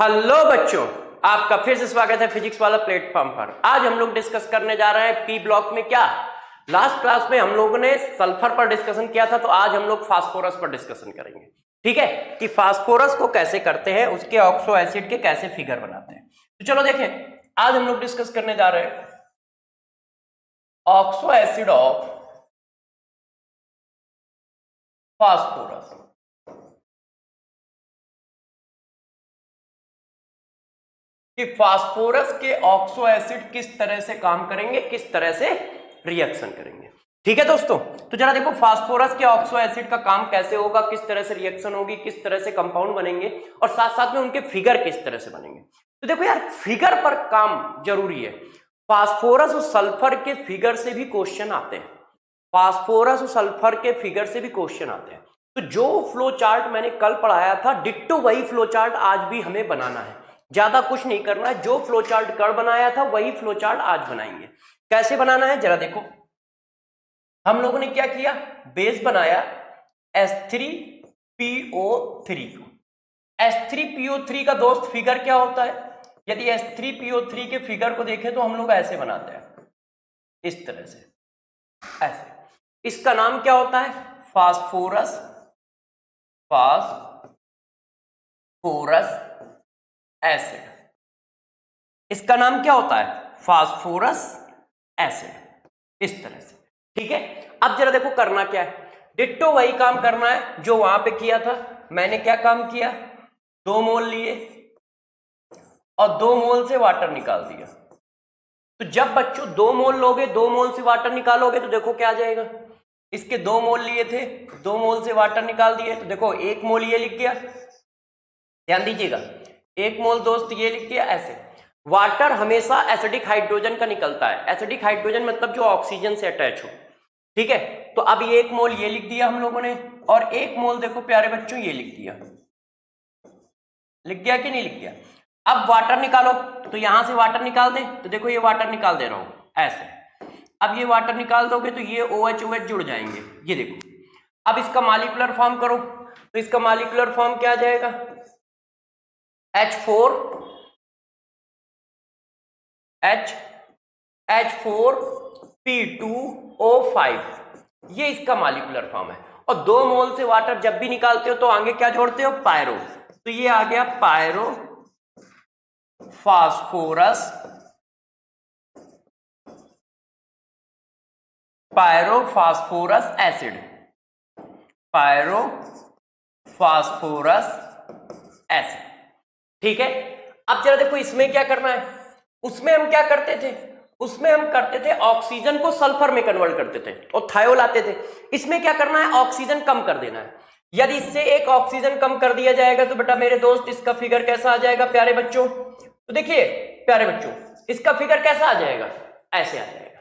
Hello बच्चों, आपका फिर से स्वागत है फिजिक्स वाला प्लेटफॉर्म पर। आज हम लोग डिस्कस करने जा रहे हैं पी ब्लॉक में क्या। लास्ट क्लास में हम लोगों ने सल्फर पर डिस्कशन किया था, तो आज हम लोग फास्फोरस पर डिस्कशन करेंगे। ठीक है कि फास्फोरस को कैसे करते हैं, उसके ऑक्सो एसिड के कैसे फिगर बनाते हैं। तो चलो देखें, आज हम लोग डिस्कस करने जा रहे हैं ऑक्सो एसिड ऑफ फास्फोरस। कि फास्फोरस के ऑक्सो एसिड किस तरह से काम करेंगे, किस तरह से रिएक्शन करेंगे। ठीक है दोस्तों, तो जरा देखो फास्फोरस के ऑक्सो एसिड का काम कैसे होगा, किस तरह से रिएक्शन होगी, किस तरह से कंपाउंड बनेंगे और साथ साथ में उनके फिगर किस तरह से बनेंगे। तो देखो यार, फिगर पर काम जरूरी है। फास्फोरस और सल्फर के फिगर से भी क्वेश्चन आते हैं। फास्फोरस और सल्फर के फिगर से भी क्वेश्चन आते हैं। तो जो फ्लो चार्ट मैंने कल पढ़ाया था, डिट्टो वही फ्लो चार्ट आज भी हमें बनाना है। ज्यादा कुछ नहीं करना है, जो फ्लो चार्ट कल बनाया था वही फ्लो चार्ट आज बनाएंगे। कैसे बनाना है जरा देखो। हम लोगों ने क्या किया, बेस बनाया H3PO3 को। H3PO3 का दोस्त फिगर क्या होता है? यदि H3PO3 के फिगर को देखें तो हम लोग ऐसे बनाते हैं, इस तरह से, ऐसे। इसका नाम क्या होता है? Phosphorus acid. इसका नाम क्या होता है? फास्फोरस एसिड, इस तरह से। ठीक है, अब जरा देखो करना क्या है। डिट्टो वही काम करना है जो वहां पे किया था। मैंने क्या काम किया, 2 मोल लिए और 2 मोल से वाटर निकाल दिया। तो जब बच्चों 2 मोल लोगे, 2 मोल से वाटर निकालोगे तो देखो क्या आ जाएगा। इसके 2 मोल लिए थे, 2 मोल से वाटर निकाल दिए, तो देखो 1 मोल ये लिख गया। ध्यान दीजिएगा, 1 मोल दोस्त ये लिख दिया ऐसे। वाटर हमेशा एसिडिक हाइड्रोजन का निकलता है। एसिडिक हाइड्रोजन मतलब जो ऑक्सीजन से अटैच हो। ठीक है, तो अब ये 1 मोल ये लिख दिया हम लोगों ने, और 1 मोल देखो प्यारे बच्चों ये लिख दिया। लिख गया कि नहीं लिख गया? अब वाटर निकालो, तो यहां से वाटर निकाल दे, तो देखो ये वाटर निकाल दे रहा हूं ऐसे। अब ये वाटर निकाल दोगे तो ये OH OH जुड़ जाएंगे, ये देखो। अब इसका मॉलिक्यूलर फॉर्म करो, तो इसका मॉलिक्यूलर फॉर्म क्या आ जाएगा? H4P2O5, ये इसका मॉलिक्यूलर फॉर्म है। और 2 मोल से वाटर जब भी निकालते हो तो आगे क्या जोड़ते हो? पायरो। तो ये आ गया पायरो फास्फोरस एसिड। ठीक है, अब जरा देखो इसमें क्या करना है। उसमें हम क्या करते थे? उसमें हम करते थे ऑक्सीजन को सल्फर में कन्वर्ट करते थे और थायोल आते थे। इसमें क्या करना है? ऑक्सीजन कम कर देना है। यदि इससे एक ऑक्सीजन कम कर दिया जाएगा तो बेटा मेरे दोस्त इसका फिगर कैसा आ जाएगा प्यारे बच्चों? तो देखिए प्यारे बच्चों, इसका फिगर कैसा आ जाएगा? ऐसे आ जाएगा।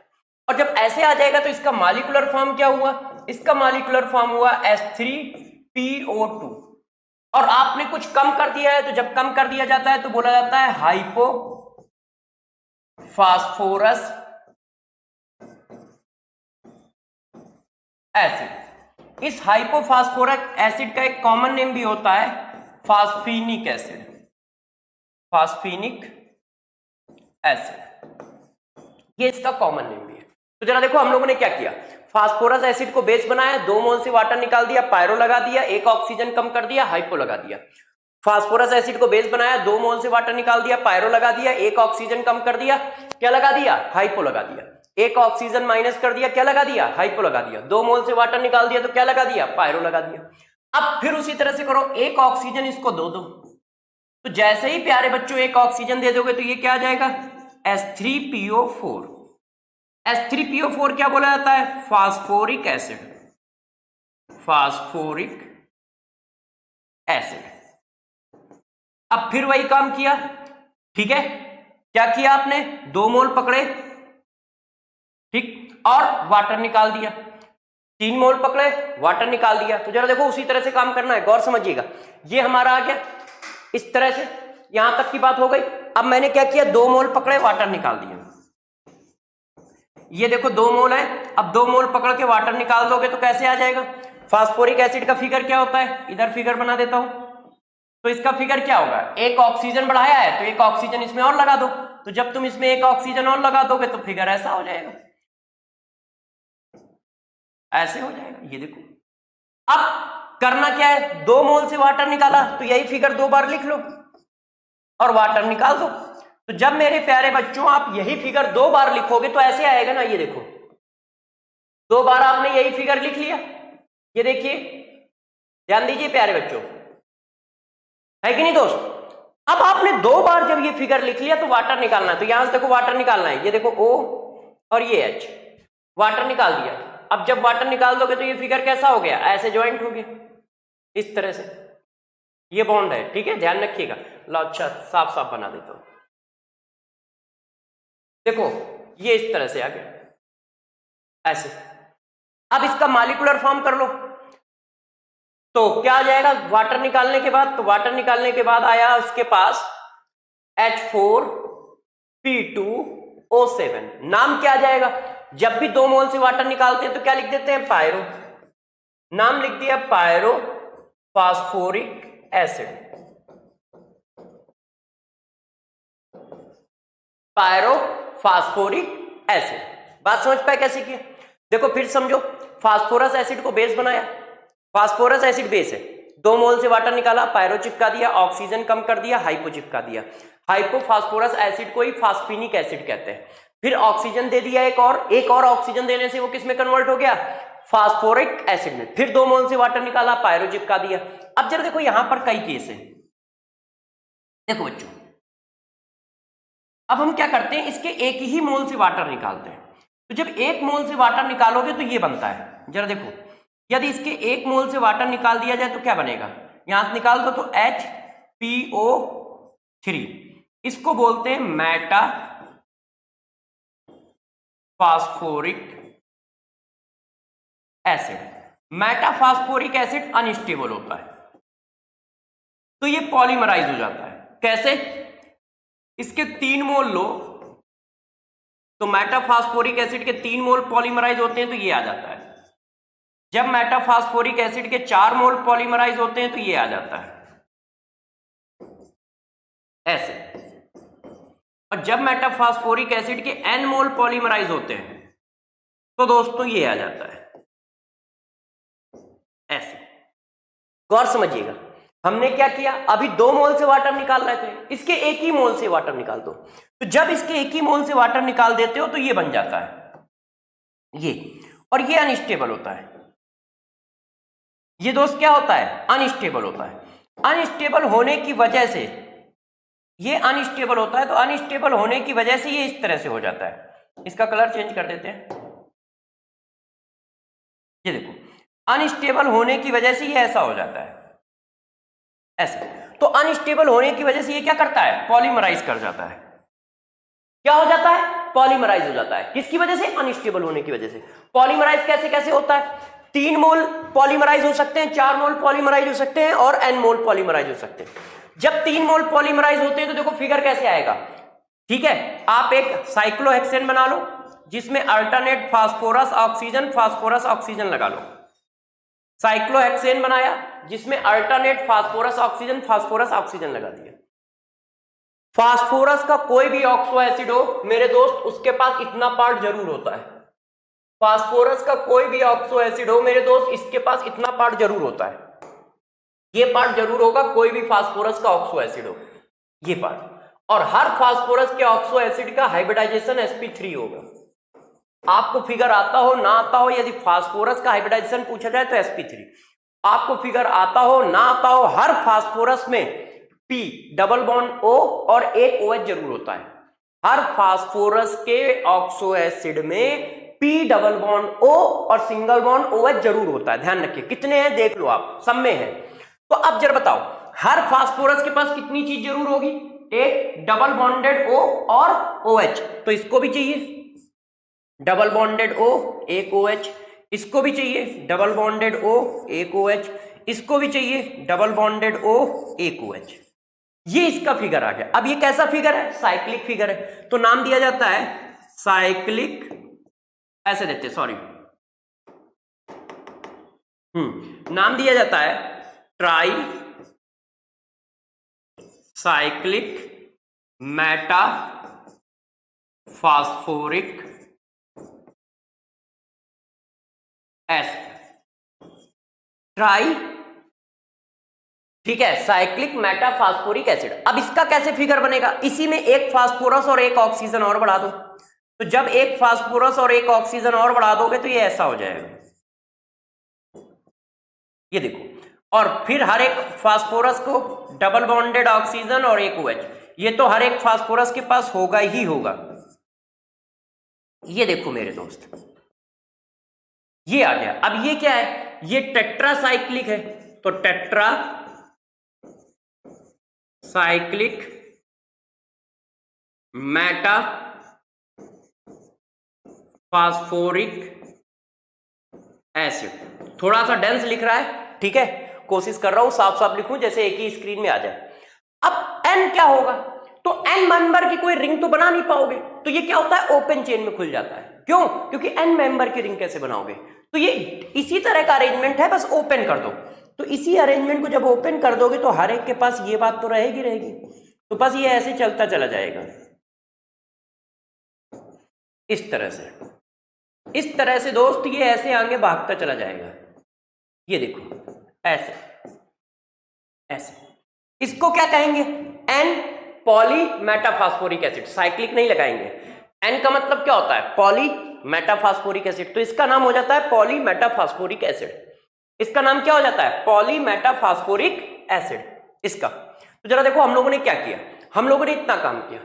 और जब ऐसे आ जाएगा तो इसका मॉलिक्यूलर फॉर्म क्या हुआ? इसका मॉलिक्यूलर फॉर्म हुआ H3PO2। और आपने कुछ कम कर दिया है, तो जब कम कर दिया जाता है तो बोला जाता है हाइपो फास्फोरस एसिड। इस हाइपोफास्फोरिक एसिड का एक कॉमन नेम भी होता है फास्फीनिक एसिड। ये इसका कॉमन नेम भी है। तो जरा देखो हम लोगों ने क्या किया, फास्फोरस एसिड को बेस बनाया, 2 मोल से वाटर निकाल दिया, पायरो लगा दिया, एक ऑक्सीजन कम कर दिया, हाइपो लगा दिया। फास्फोरस एसिड को बेस बनाया, 2 मोल से वाटर निकाल दिया, पायरो लगा दिया, एक ऑक्सीजन कम कर दिया, क्या लगा दिया? हाइपो लगा दिया। एक ऑक्सीजन माइनस कर दिया, क्या लगा दिया? हाइपो लगा दिया। 2 मोल से वाटर निकाल दिया तो क्या लगा दिया? पायरो लगा दिया। अब फिर उसी तरह से करो, एक ऑक्सीजन इसको दो। तो जैसे ही प्यारे बच्चों एक ऑक्सीजन दे दोगे तो ये क्या आ जाएगा? H3PO4। H3PO4 क्या बोला जाता है? Phosphoric acid. अब फिर वही काम किया। ठीक है, क्या किया आपने? 2 मोल पकड़े, ठीक, और वाटर निकाल दिया। 3 मोल पकड़े, वाटर निकाल दिया। तो जरा देखो उसी तरह से काम करना है, गौर समझिएगा। ये हमारा आ गया इस तरह से, यहां तक की बात हो गई। अब मैंने क्या किया, 2 मोल पकड़े, वाटर निकाल दिया। ये देखो 2 मोल है, अब 2 मोल पकड़ के वाटर निकाल दोगे तो कैसे आ जाएगा? फास्फोरिक एसिड का फिगर क्या होता है? इधर फिगर बना देता हूं, तो इसका फिगर क्या होगा, एक ऑक्सीजन बढ़ाया है तो एक ऑक्सीजन इसमें और लगा दो, तो जब तुम इसमें एक ऑक्सीजन और लगा दोगे तो फिगर ऐसा हो जाएगा, ऐसे हो जाएगा। ये देखो, अब करना क्या है, 2 मोल से वाटर निकाला तो यही फिगर 2 बार लिख लो और वाटर निकाल दो। तो जब मेरे प्यारे बच्चों आप यही फिगर 2 बार लिखोगे तो ऐसे आएगा ना, ये देखो 2 बार आपने यही फिगर लिख लिया, ये देखिए, ध्यान दीजिए प्यारे बच्चों, है कि नहीं दोस्त। अब आपने 2 बार जब ये फिगर लिख लिया तो वाटर निकालना है, तो यहां से देखो वाटर निकालना है, ये देखो O और ये H, वाटर निकाल दिया। अब जब वाटर निकाल दोगे तो ये फिगर कैसा हो गया, ऐसे ज्वाइंट हो गया, इस तरह से, ये बॉन्ड है, ठीक है, ध्यान रखिएगा। लो अच्छा साफ साफ बना देता हूं, देखो ये इस तरह से आ गया ऐसे। अब इसका मॉलिक्यूलर फॉर्म कर लो, तो क्या आ जाएगा वाटर निकालने के बाद, तो वाटर निकालने के बाद आया उसके पास H4P2O7, नाम क्या आ जाएगा, जब भी 2 मोल से वाटर निकालते हैं तो क्या लिख देते हैं, पायरो, नाम लिख दिया pyrophosphoric acid, pyrophosphoric acid. बात समझ पाए कैसे किया, देखो फिर समझो, फास्फोरस एसिड को बेस बनाया, फास्फोरस एसिड बेस है, 2 मोल से वाटर निकाला, पायरो चिपका दिया, ऑक्सीजन कम कर दिया, हाइपो चिपका दिया, हाइपोफास्फोरस एसिड को ही फास्फिनिक एसिड कहते हैं। फिर ऑक्सीजन दे दिया एक और ऑक्सीजन देने से वो किस में कन्वर्ट हो गया, फास्फोरिक एसिड में। फिर 2 मोल से वाटर निकाला, पायरो चिपका दिया। अब जरा देखो यहां पर कई केस है, देखो बच्चों, अब हम क्या करते हैं, इसके एक ही मोल से वाटर निकालते हैं। तो जब 1 मोल से वाटर निकालोगे तो ये बनता है, जरा देखो, यदि इसके 1 मोल से वाटर निकाल दिया जाए तो क्या बनेगा, यहां से निकाल दो तो HPO3, इसको बोलते हैं meta phosphoric acid. Metaphosphoric acid unstable होता है, तो ये पॉलीमराइज हो जाता है। कैसे, इसके 3 मोल लो तो मेटाफास्फोरिक एसिड के 3 मोल पॉलीमराइज होते हैं तो ये आ जाता है। जब मेटाफास्फोरिक एसिड के 4 मोल पॉलीमराइज होते हैं तो ये आ जाता है ऐसे। और जब मेटाफास्फोरिक एसिड के n मोल पॉलीमराइज होते हैं तो दोस्तों ये आ जाता है ऐसे। गौर समझिएगा, हमने क्या किया, अभी 2 मोल से वाटर निकाल रहे थे, इसके 1 ही मोल से वाटर निकाल दो, तो जब इसके 1 ही मोल से वाटर निकाल देते हो तो ये बन जाता है ये, और ये अनस्टेबल होता है। ये दोस्त क्या होता है, अनस्टेबल होता है। अनस्टेबल होने की वजह से ये अनस्टेबल होता है, तो अनस्टेबल होने की वजह से ये इस तरह से हो जाता है। इसका कलर चेंज कर देते हैं, ये देखो, अनस्टेबल होने की वजह से ये ऐसा हो जाता है ऐसे। तो अनस्टेबल होने की वजह से ये क्या करता है, पॉलीमराइज कर जाता है। क्या हो जाता है, पॉलीमराइज हो जाता है। किसकी वजह से, अनस्टेबल होने की वजह से। पॉलीमराइज कैसे कैसे होता है, 3 मोल पॉलीमराइज हो सकते हैं, 4 मोल पॉलीमराइज हो सकते हैं और n मोल पॉलीमराइज हो सकते हैं। जब 3 मोल पॉलीमराइज होते हैं तो देखो फिगर कैसे आएगा, ठीक है, आप एक साइक्लोहेक्सेन बना लो जिसमें अल्टरनेट फास्फोरस ऑक्सीजन लगा लो। साइक्लोहेक्सेन बनाया जिसमें अल्टरनेट फास्फोरस ऑक्सीजन लगा दिया। फास्फोरस का कोई भी ऑक्सो एसिड हो मेरे दोस्त, उसके पास इतना पार्ट जरूर होता है। फास्फोरस का कोई भी ऑक्सो एसिड हो मेरे दोस्त, इसके पास इतना पार्ट जरूर होता है, ये पार्ट जरूर होगा, कोई भी फास्फोरस का ऑक्सो एसिड हो, ये पार्ट। और हर फास्फोरस के ऑक्सो एसिड का हाइब्रिडाइजेशन sp3 होगा। आपको फिगर आता हो ना आता हो, यदि फास्फोरस का हाइब्रिडाइजेशन पूछा जाए तो sp3, आपको फिगर आता हो ना आता हो, हर फास्फोरस में P डबल बॉन्ड O और एक OH जरूर होता है। हर फास्फोरस के ऑक्सो एसिड में P डबल बॉन्ड O और सिंगल बॉन्ड OH जरूर होता है। ध्यान रखिए, कितने हैं देख लो आप, सब में है। तो अब जरा बताओ, हर फास्फोरस के पास कितनी चीज जरूर होगी, एक डबल बॉन्डेड O और OH, तो इसको भी चाहिए डबल बॉन्डेड O एक OH, इसको भी चाहिए डबल बॉन्डेड O एक OH, इसको भी चाहिए डबल बॉन्डेड O एक OH। ये इसका फिगर आ गया। अब ये कैसा फिगर है, साइक्लिक फिगर है, तो नाम दिया जाता है साइक्लिक, ऐसे देते सॉरी, नाम दिया जाता है try cyclic Meta phosphoric acid, try, ठीक है, साइक्लिक मेटा फास्फोरिक एसिड। अब इसका कैसे फिगर बनेगा, इसी में एक फास्फोरस और एक ऑक्सीजन और बढ़ा दो, तो जब एक फास्फोरस और एक ऑक्सीजन और बढ़ा दोगे तो ये ऐसा हो जाएगा, ये देखो, और फिर हर एक फास्फोरस को डबल बॉन्डेड ऑक्सीजन और एक OH, ये तो हर एक फास्फोरस के पास होगा ही होगा। ये देखो मेरे दोस्त, ये आ गया। अब ये क्या है, ये टेट्रासाइक्लिक है, तो tetra cyclic Meta phosphoric acid. थोड़ा सा डेंस लिख रहा है, ठीक है, कोशिश कर रहा हूं साफ साफ लिखूं जैसे एक ही स्क्रीन में आ जाए। अब N क्या होगा, तो N मेंबर की कोई रिंग तो बना नहीं पाओगे, तो ये क्या होता है, ओपन चेन में खुल जाता है। क्यों, क्योंकि N मेंबर की रिंग कैसे बनाओगे, तो ये इसी तरह का अरेंजमेंट है, बस ओपन कर दो। तो इसी अरेंजमेंट को जब ओपन कर दोगे तो हर एक के पास ये बात तो रहेगी, तो बस ये ऐसे चलता चला जाएगा इस तरह से दोस्त, ये ऐसे आगे भागता चला जाएगा। ये देखो ऐसे ऐसे, इसको क्या कहेंगे, N पॉली मेटाफास्फोरिक एसिड, साइक्लिक नहीं लगाएंगे। N का मतलब क्या होता है, पॉली मेटाफास्फोरिक एसिड, तो इसका नाम हो जाता है पॉली मेटाफास्फोरिक एसिड। इसका नाम क्या हो जाता है, पॉली मेटाफास्फोरिक एसिड इसका। तो जरा देखो हम लोगों ने क्या किया, हम लोगों ने इतना काम किया,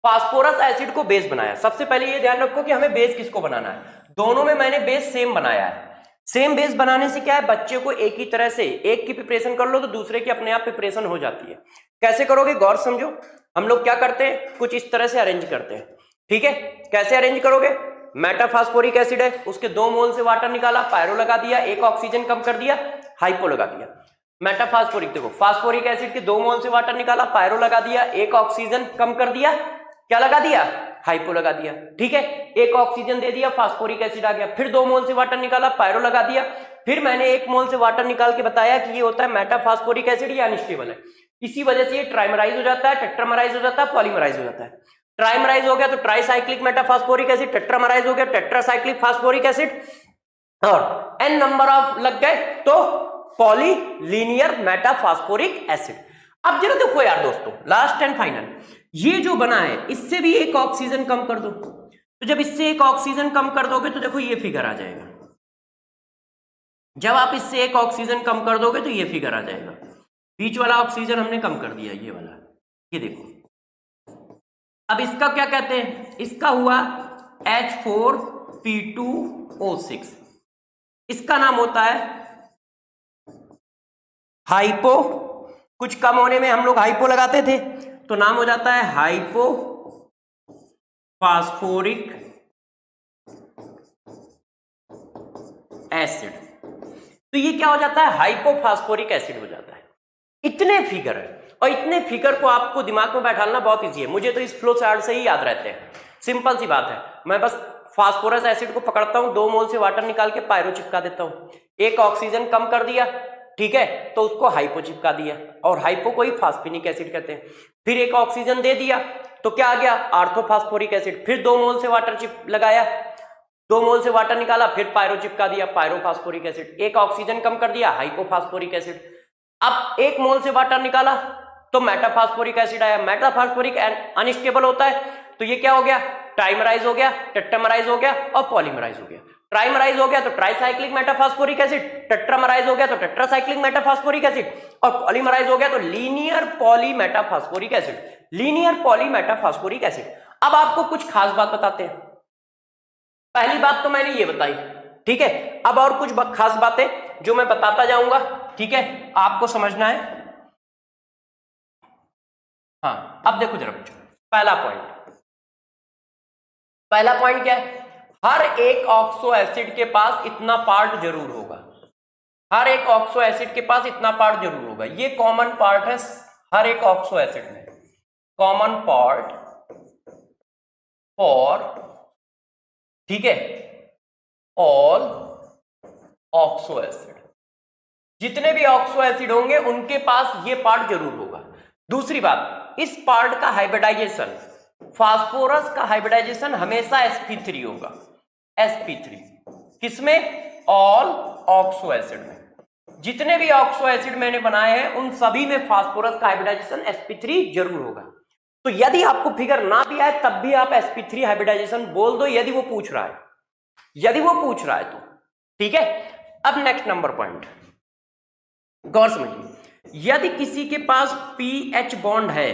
फास्फोरस एसिड को बेस बनाया। सबसे पहले ये ध्यान रखो कि हमें बेस किसको बनाना है, दोनों में मैंने बेस सेम बनाया है। सेम बेस बनाने से क्या है, बच्चे को एक ही तरह से एक की प्रिपरेशन कर लो तो दूसरे की अपने आप प्रिपरेशन हो जाती है। कैसे करोगे, गौर समझो। हम लोग क्या करते हैं, कुछ इस तरह से अरेंज करते हैं, ठीक है। कैसे अरेंज करोगे, मेटाफास्फोरिक एसिड है, उसके 2 मोल से वाटर निकाला, पायरो लगा दिया, एक ऑक्सीजन कम कर दिया, हाइपो लगा दिया। मेटाफास्फोरिक देखो, फास्फोरिक एसिड के 2 मोल से वाटर निकाला, पायरो लगा दिया, एक ऑक्सीजन कम कर दिया, क्या लगा दिया, हाइपो लगा दिया, ठीक है। एक ऑक्सीजन दे दिया, फास्फोरिक एसिड आ गया, फिर 2 मोल से वाटर निकाला, पायरो लगा दिया, फिर मैंने 1 मोल से वाटर निकाल के बताया कि ये होता है मेटाफास्फोरिक एसिड, ये अनस्टेबल है, इसी वजह से ये ट्राइमराइज हो जाता है, टेट्रामराइज हो जाता है, पॉलीमराइज हो जाता है। ट्राइमराइज हो गया तो ट्राइसाइक्लिक मेटाफास्फोरिक एसिड, टेट्रामराइज हो गया टेट्रासाइक्लिक फास्फोरिक एसिड, और N नंबर ऑफ लग गए तो पॉलीलिनियर मेटाफास्फोरिक एसिड। अब जरा देखो यार दोस्तों, लास्ट एंड फाइनल, ये जो बना है इससे भी एक ऑक्सीजन कम कर दो, तो जब इससे एक ऑक्सीजन कम कर दोगे तो देखो ये फिगर आ जाएगा। जब आप इससे एक ऑक्सीजन कम कर दोगे तो ये फिगर आ जाएगा। बीच वाला ऑक्सीजन हमने कम कर दिया, ये वाला, ये देखो। अब इसका क्या कहते हैं, इसका हुआ H4P2O6, इसका नाम होता है हाइपो, कुछ कम होने में हम लोग हाइपो लगाते थे तो नाम हो जाता है हाइपो फास्फोरिक एसिड। तो ये क्या हो जाता है, हाइपोफास्फोरिक एसिड हो जाता है। इतने फिगर है, और इतने फिगर को आपको दिमाग में बैठाना बहुत इजी है। मुझे तो इस फ्लो चार्ट से ही याद रहते हैं, सिंपल सी बात है। मैं बस फास्फोरस एसिड को पकड़ता हूं, 2 मोल से वाटर निकाल के पायरो चिपका देता हूं, एक ऑक्सीजन कम कर दिया, ठीक है, तो उसको हाइपो चिपका दिया, और हाइपो को ही फास्फिनिक एसिड कहते हैं। फिर एक ऑक्सीजन दे दिया तो क्या आ गया, आर्थोफास्फोरिक एसिड, फिर 2 मोल से वाटर चिप लगाया, 2 मोल से वाटर निकाला, फिर पायरो चिपका दिया, पायरोफास्फोरिक एसिड, एक ऑक्सीजन कम कर दिया, हाइपोफास्फोरिक एसिड। अब 1 मोल से वाटर निकाला तो मेटाफास्फोरिक एसिड आया। मेटाफास्फोरिक अनस्टेबल होता है, तो ये क्या हो गया, ट्राइमराइज हो गया, टेट्रामराइज हो गया, और पॉलीमराइज हो गया। ट्राइमराइज हो गया तो ट्राइसाइक्लिक मेटाफास्फोरिक एसिड, टेट्रामराइज हो गया तो टेट्रासाइक्लिक मेटाफास्फोरिक एसिड, और पॉलीमराइज हो गया तो लीनियर पॉलीमेटाफास्फोरिक एसिड, लीनियर पॉलीमेटाफास्फोरिक एसिड। अब आपको कुछ खास बात बताते हैं। पहली बात तो मैंने ये बताई, ठीक है, अब और कुछ खास बातें जो मैं बताता जाऊंगा, ठीक है, आपको समझना है। हाँ, अब देखो जरा बच्चों, पहला पॉइंट क्या है, हर एक ऑक्सो एसिड के पास इतना पार्ट जरूर होगा, हर एक ऑक्सो एसिड के पास इतना पार्ट जरूर होगा। ये कॉमन पार्ट है हर एक ऑक्सो एसिड में, कॉमन पार्ट फॉर, ठीक है, ऑल ऑक्सो एसिड। जितने भी ऑक्सो एसिड होंगे उनके पास ये पार्ट जरूर होगा। दूसरी बात, इस पार्ट का हाइब्रिडाइजेशन, फास्फोरस का हाइब्रिडाइजेशन हमेशा sp3 होगा, sp3 किसमें? ऑल ऑक्सो एसिड में। जितने भी ऑक्सो एसिड मैंने बनाए हैं उन सभी में फास्फोरस का हाइब्रिडाइजेशन sp3 जरूर होगा। तो यदि आपको फिगर ना भी आए तब भी आप sp3 हाइब्रिडाइजेशन बोल दो, यदि वो पूछ रहा है, यदि वो पूछ रहा है तो ठीक है। अब नेक्स्ट नंबर पॉइंट गौर समझिए, यदि किसी के पास पीएच बॉन्ड है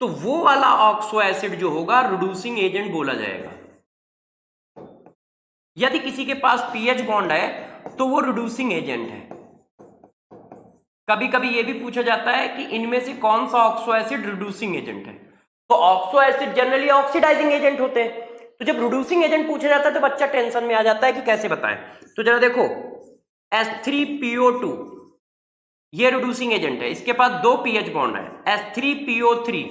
तो वो वाला ऑक्सो एसिड जो होगा रिड्यूसिंग एजेंट बोला जाएगा। यदि किसी के पास पीएच बॉन्ड है तो वो रिड्यूसिंग एजेंट है। कभी कभी ये भी पूछा जाता है कि इनमें से कौन सा ऑक्सो एसिड रिड्यूसिंग एजेंट है, तो oxo acid generally oxidising agent होते हैं। तो जब रिड्यूसिंग एजेंट पूछा जाता है तो बच्चा टेंशन में आ जाता है कि कैसे बताएं। तो जरा देखो H3PO2 ये रिड्यूसिंग एजेंट है, इसके पास 2 पीएच बॉन्ड है। H3PO3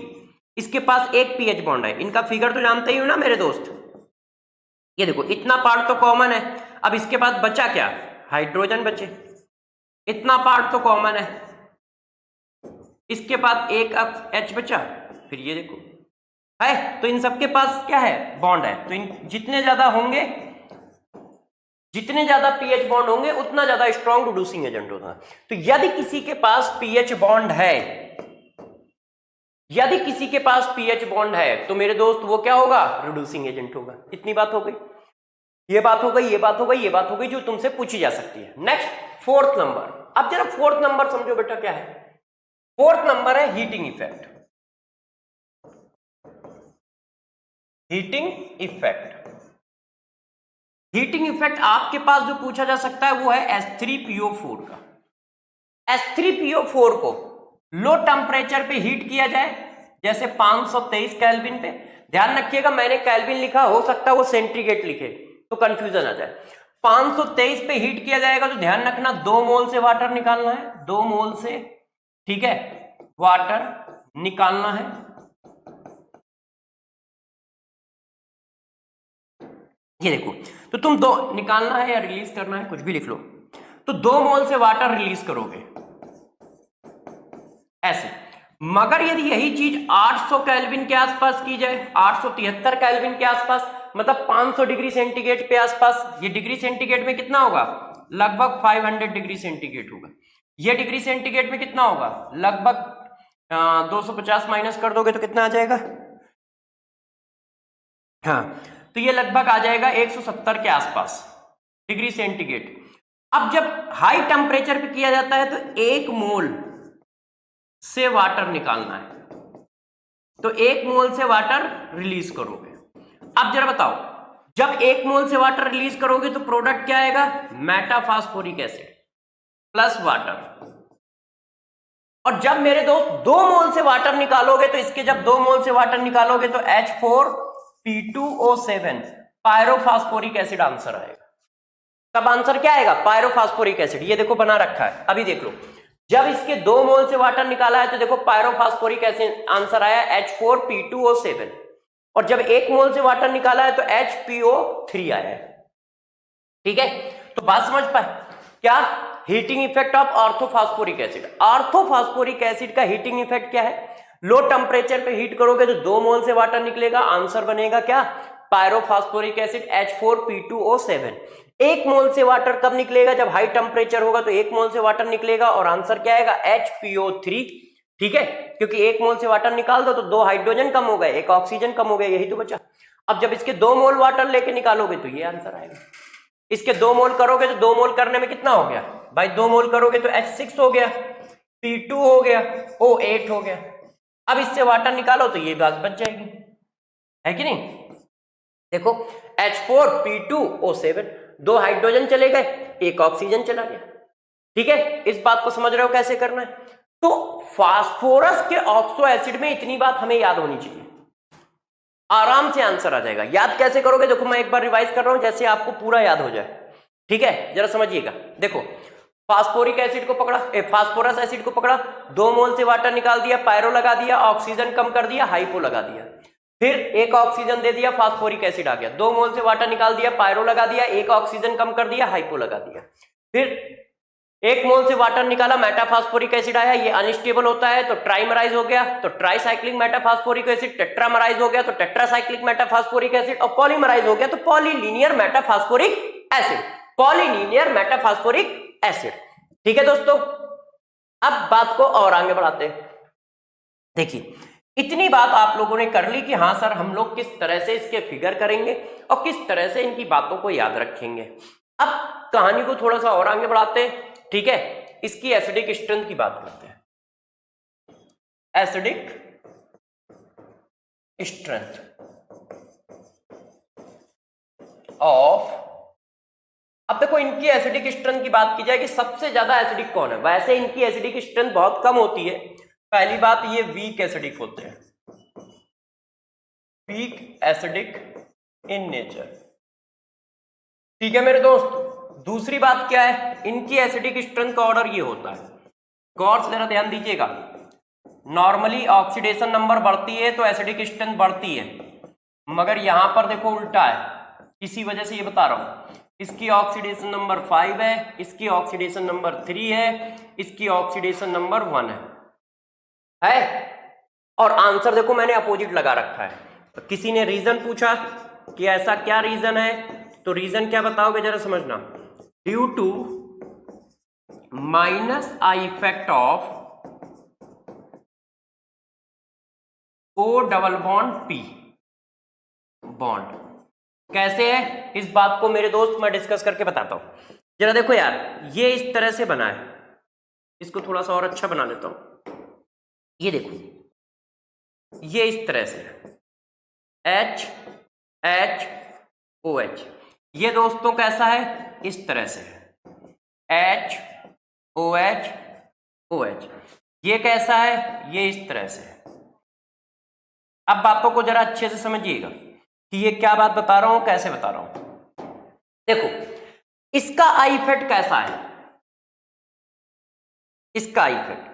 इसके पास 1 पीएच बॉन्ड है। इनका फिगर तो जानते ही हो ना मेरे दोस्त, ये देखो इतना पार्ट तो कॉमन है। अब इसके बाद बचा क्या? हाइड्रोजन बचे, इतना पार्ट तो कॉमन है। इसके बाद एक H बचा, फिर ये देखो है, तो इन सबके पास क्या है? बॉन्ड है। तो इन जितने ज्यादा होंगे, जितने ज्यादा पीएच बॉन्ड होंगे उतना ज्यादा स्ट्रॉन्ग रिड्यूसिंग एजेंट होता है। तो यदि किसी के पास पीएच बॉन्ड है, यदि किसी के पास पीएच बॉन्ड है तो मेरे दोस्त वो क्या होगा? रिड्यूसिंग एजेंट होगा। इतनी बात हो गई, ये बात हो गई, ये बात हो गई, ये बात हो गई जो तुमसे पूछी जा सकती है। Next fourth number. अब जरा फोर्थ नंबर समझो बेटा क्या है। फोर्थ नंबर है heating effect. Heating effect, heating effect आपके पास जो पूछा जा सकता है वो है H3PO4 का। H3PO4 को लो टेम्परेचर पे हीट किया जाए, जैसे 523 केल्विन पे। ध्यान रखिएगा मैंने केल्विन लिखा, हो सकता है वो सेंटीग्रेड लिखे तो कंफ्यूजन आ जाए। 523 पे हीट किया जाएगा तो ध्यान रखना 2 मोल से वाटर निकालना है, 2 मोल से, ठीक है, वाटर निकालना है। ये देखो, तो तुम 2 निकालना है या रिलीज करना है, कुछ भी लिख लो। तो 2 मोल से वाटर रिलीज करोगे ऐसे। मगर यदि यही चीज 800 केल्विन के आसपास की जाए, 873 केल्विन के आसपास, मतलब 500 डिग्री सेंटीग्रेड पे आसपास, ये डिग्री सेंटीग्रेड में कितना होगा? लगभग 500 डिग्री सेंटीग्रेड होगा। ये डिग्री सेंटीग्रेड में कितना होगा? लगभग 250 माइनस कर दोगे तो कितना आ जाएगा? हाँ, तो ये लगभग आ जाएगा 170 के आसपास डिग्री सेंटीग्रेड। अब जब हाई टेम्परेचर पे किया जाता है तो 1 मोल से वाटर निकालना है, तो 1 मोल से वाटर रिलीज करोगे। अब जरा बताओ, जब 1 मोल से वाटर रिलीज करोगे तो प्रोडक्ट क्या आएगा? Metaphosphoric acid plus water. और जब मेरे दोस्त 2 मोल से वाटर निकालोगे तो इसके जब 2 मोल से वाटर निकालोगे तो H4P2O7 पायरोफॉस्फोरिक एसिड आंसर आएगा। तब आंसर क्या आएगा? Pyrophosphoric acid. ये देखो बना रखा है, अभी देख लो। जब इसके 2 मोल से वाटर निकाला है तो देखो पायरोफॉस्फोरिक एसिड आंसर आया H4P2O7, और जब 1 मोल से वाटर निकाला है तो HPO3 आया है। ठीक है, तो बात समझ पाए क्या? Heating effect of orthophosphoric acid. Orthophosphoric acid का हीटिंग इफेक्ट क्या है? लो टेम्परेचर पे हीट करोगे तो 2 मोल से वाटर निकलेगा, आंसर बनेगा क्या? Pyrophosphoric acid H4P2O7। 1 मोल से वाटर कब निकलेगा? जब हाई टेम्परेचर होगा तो 1 मोल से वाटर निकलेगा और आंसर क्या आएगा? HPO3। ठीक है, क्योंकि 1 मोल से वाटर निकाल दो तो 2 हाइड्रोजन कम हो गए, 1 ऑक्सीजन कम हो गया, यही तो बचा। अब जब इसके 2 मोल वाटर लेके निकालोगे तो ये आंसर आएगा। इसके 2 मोल करोगे तो 2 मोल करने में कितना हो गया भाई? 2 मोल करोगे तो H6 हो गया, P2 हो गया, O8 हो गया। अब इससे वाटर निकालो तो ये बात बच जाएगी, है कि नहीं? देखो H4P2O7, 2 हाइड्रोजन चले गए, 1 ऑक्सीजन चला गया। ठीक है, इस बात को समझ रहे हो कैसे करना है? तो फास्फोरस के ऑक्सो एसिड में इतनी बात हमें याद होनी चाहिए, आराम से आंसर आ जाएगा। याद कैसे करोगे? देखो मैं एक बार रिवाइज कर रहा हूं जैसे आपको पूरा याद हो जाए। ठीक है, जरा समझिएगा। देखो फास्फोरिक एसिड को पकड़ा, फास्फोरस एसिड को पकड़ा, 2 मोल से वाटर निकाल दिया, पायरो लगा दिया, ऑक्सीजन कम कर दिया, हाइपो लगा दिया, फिर 1 ऑक्सीजन दे दिया, फास्फोरिक एसिड आ गया। 2 मोल से वाटर निकाल दिया, पायरो लगा दिया, 1 ऑक्सीजन कम कर दिया, हाइपो लगा दिया, फिर 1 मोल से वाटर निकाला, मेटाफॉस्फोरिक एसिड आया, ये अनस्टेबल होता है तो ट्राइमराइज हो गया, तो ट्राइसाइक्लिक मेटाफॉस्फोरिक एसिड, टेट्रामराइज हो गया तो टेट्रासाइक्लिक मेटाफॉस्फोरिक एसिड, और पॉलीमराइज हो गया तो पॉलीलिनियर मेटाफॉस्फोरिक एसिड, पॉलीलिनियर मेटाफॉस्फोरिक एसिड। ठीक है दोस्तों, अब बात को और आगे बढ़ाते हैं। देखिए, इतनी बात आप लोगों ने कर ली कि हाँ सर हम लोग किस तरह से इसके फिगर करेंगे और किस तरह से इनकी बातों को याद रखेंगे। अब कहानी को थोड़ा सा और आगे बढ़ाते हैं। ठीक है, इसकी एसिडिक स्ट्रेंथ की बात करते हैं। एसिडिक स्ट्रेंथ ऑफ, अब देखो इनकी एसिडिक स्ट्रेंथ की बात की जाए कि सबसे ज्यादा एसिडिक कौन है। वैसे इनकी एसिडिक स्ट्रेंथ बहुत कम होती है। पहली बात, ये वीक एसिडिक होते हैं, वीक एसिडिक इन नेचर। ठीक है मेरे दोस्त। दूसरी बात क्या है, इनकी एसिडिक स्ट्रेंथ का ऑर्डर ये होता है, गौर से जरा ध्यान दीजिएगा। नॉर्मली ऑक्सीडेशन नंबर बढ़ती है तो एसिडिक स्ट्रेंथ बढ़ती है, मगर यहां पर देखो उल्टा है। इसी वजह से ये बता रहा हूं, इसकी ऑक्सीडेशन नंबर 5 है, इसकी ऑक्सीडेशन नंबर 3 है, इसकी ऑक्सीडेशन नंबर 1 है। और आंसर देखो मैंने अपोजिट लगा रखा है। तो किसी ने रीजन पूछा कि ऐसा क्या रीजन है, तो रीजन क्या बताओगे जरा समझना। Due to minus I effect of O double bond P bond. कैसे है इस बात को मेरे दोस्त मैं डिस्कस करके बताता हूं। जरा देखो यार, ये इस तरह से बना है, इसको थोड़ा सा और अच्छा बना लेता हूं। ये देखो, ये इस तरह से H H OH। ये दोस्तों कैसा है, इस तरह से H OH OH। ये कैसा है, ये इस तरह से। अब बातों को जरा अच्छे से समझिएगा कि ये क्या बात बता रहा हूं, कैसे बता रहा हूं। देखो, इसका आई इफेक्ट कैसा है, इसका आई इफेक्ट,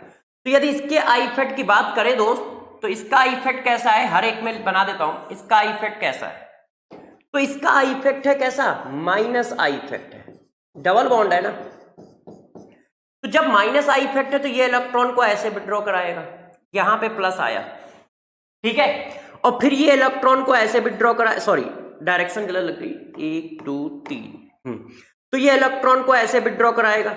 तो यदि इसके आई इफेक्ट की बात करें दोस्त, तो इसका आई इफेक्ट कैसा है, हर एक में बना देता हूं। इसका आई इफेक्ट कैसा है, तो इसका आई इफेक्ट है कैसा, माइनस आई इफेक्ट है, डबल बॉन्ड है ना। तो जब माइनस आई इफेक्ट है तो ये इलेक्ट्रॉन को ऐसे विड्रॉ कराएगा, यहां पे प्लस आया, ठीक है, और फिर ये इलेक्ट्रॉन को ऐसे विड्रॉ करा, सॉरी डायरेक्शन गलत लग गई, 1 2 3। तो ये इलेक्ट्रॉन को ऐसे विड्रॉ कराएगा,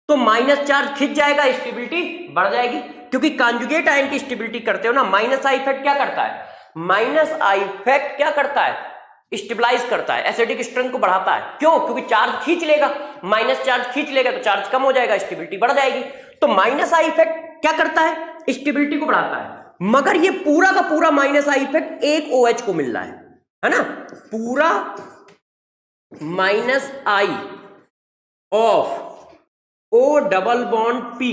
तो माइनस चार्ज खिंच जाएगा, स्टेबिलिटी बढ़ जाएगी, क्योंकि कॉन्जुगेट आयन की स्टेबिलिटी करते हो ना। माइनस आई इफेक्ट क्या करता है, माइनस आई इफेक्ट क्या करता है, स्टेबलाइज करता है, एसिडिक स्ट्रेंथ को बढ़ाता है। क्यों, क्योंकि चार्ज खींच लेगा, माइनस चार्ज खींच लेगा तो चार्ज कम हो जाएगा, स्टेबिलिटी बढ़ जाएगी। तो माइनस आई इफेक्ट क्या करता है, स्टेबिलिटी को बढ़ाता है। मगर ये पूरा का पूरा माइनस आई इफेक्ट एक OH को मिल रहा है ना, पूरा minus I of O double bond P,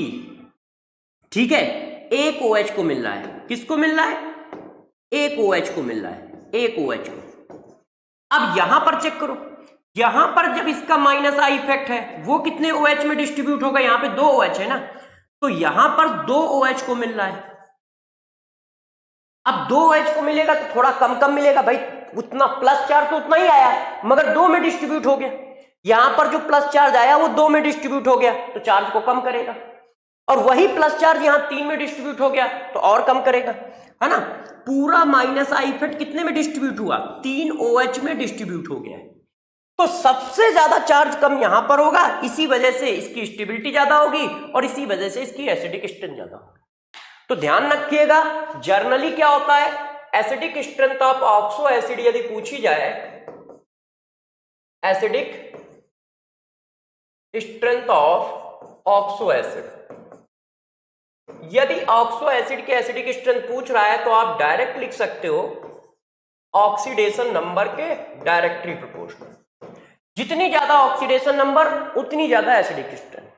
ठीक है, एक OH को मिल रहा है। किसको मिल रहा है, एक OH को मिल रहा है, एक OH को। अब यहां पर चेक करो, यहां पर जब इसका माइनस आई इफेक्ट है वो कितने OH में डिस्ट्रीब्यूट होगा, यहां पे 2 OH है ना, तो यहां पर 2 OH को मिल रहा है। अब 2 OH को मिलेगा तो थोड़ा कम कम मिलेगा भाई, उतना प्लस चार्ज तो उतना ही आया, मगर 2 में डिस्ट्रीब्यूट हो गया। यहां पर जो प्लस चार्ज आया वो 2 में डिस्ट्रीब्यूट हो गया, तो चार्ज को कम करेगा, और वही प्लस चार्ज यहां 3 में डिस्ट्रीब्यूट हो गया तो और कम करेगा, है ना। पूरा माइनस आई इफेक्ट कितने में डिस्ट्रीब्यूट हुआ, 3 OH में डिस्ट्रीब्यूट हो गया है। तो सबसे ज्यादा चार्ज कम यहां पर होगा, इसी वजह से इसकी स्टेबिलिटी ज्यादा होगी और इसी वजह से इसकी एसिडिक स्ट्रेंथ ज्यादा होगी। तो ध्यान रखिएगा, जर्नली क्या होता है, acidic strength of oxo acid यदि पूछी जाए, acidic strength of oxo acid, यदि ऑक्सो एसिड के एसिडिक स्ट्रेंथ पूछ रहा है तो आप डायरेक्ट लिख सकते हो ऑक्सीडेशन नंबर के डायरेक्टली प्रोपोर्शनल। जितनी ज्यादा ऑक्सीडेशन नंबर उतनी ज्यादा एसिडिक स्ट्रेंथ,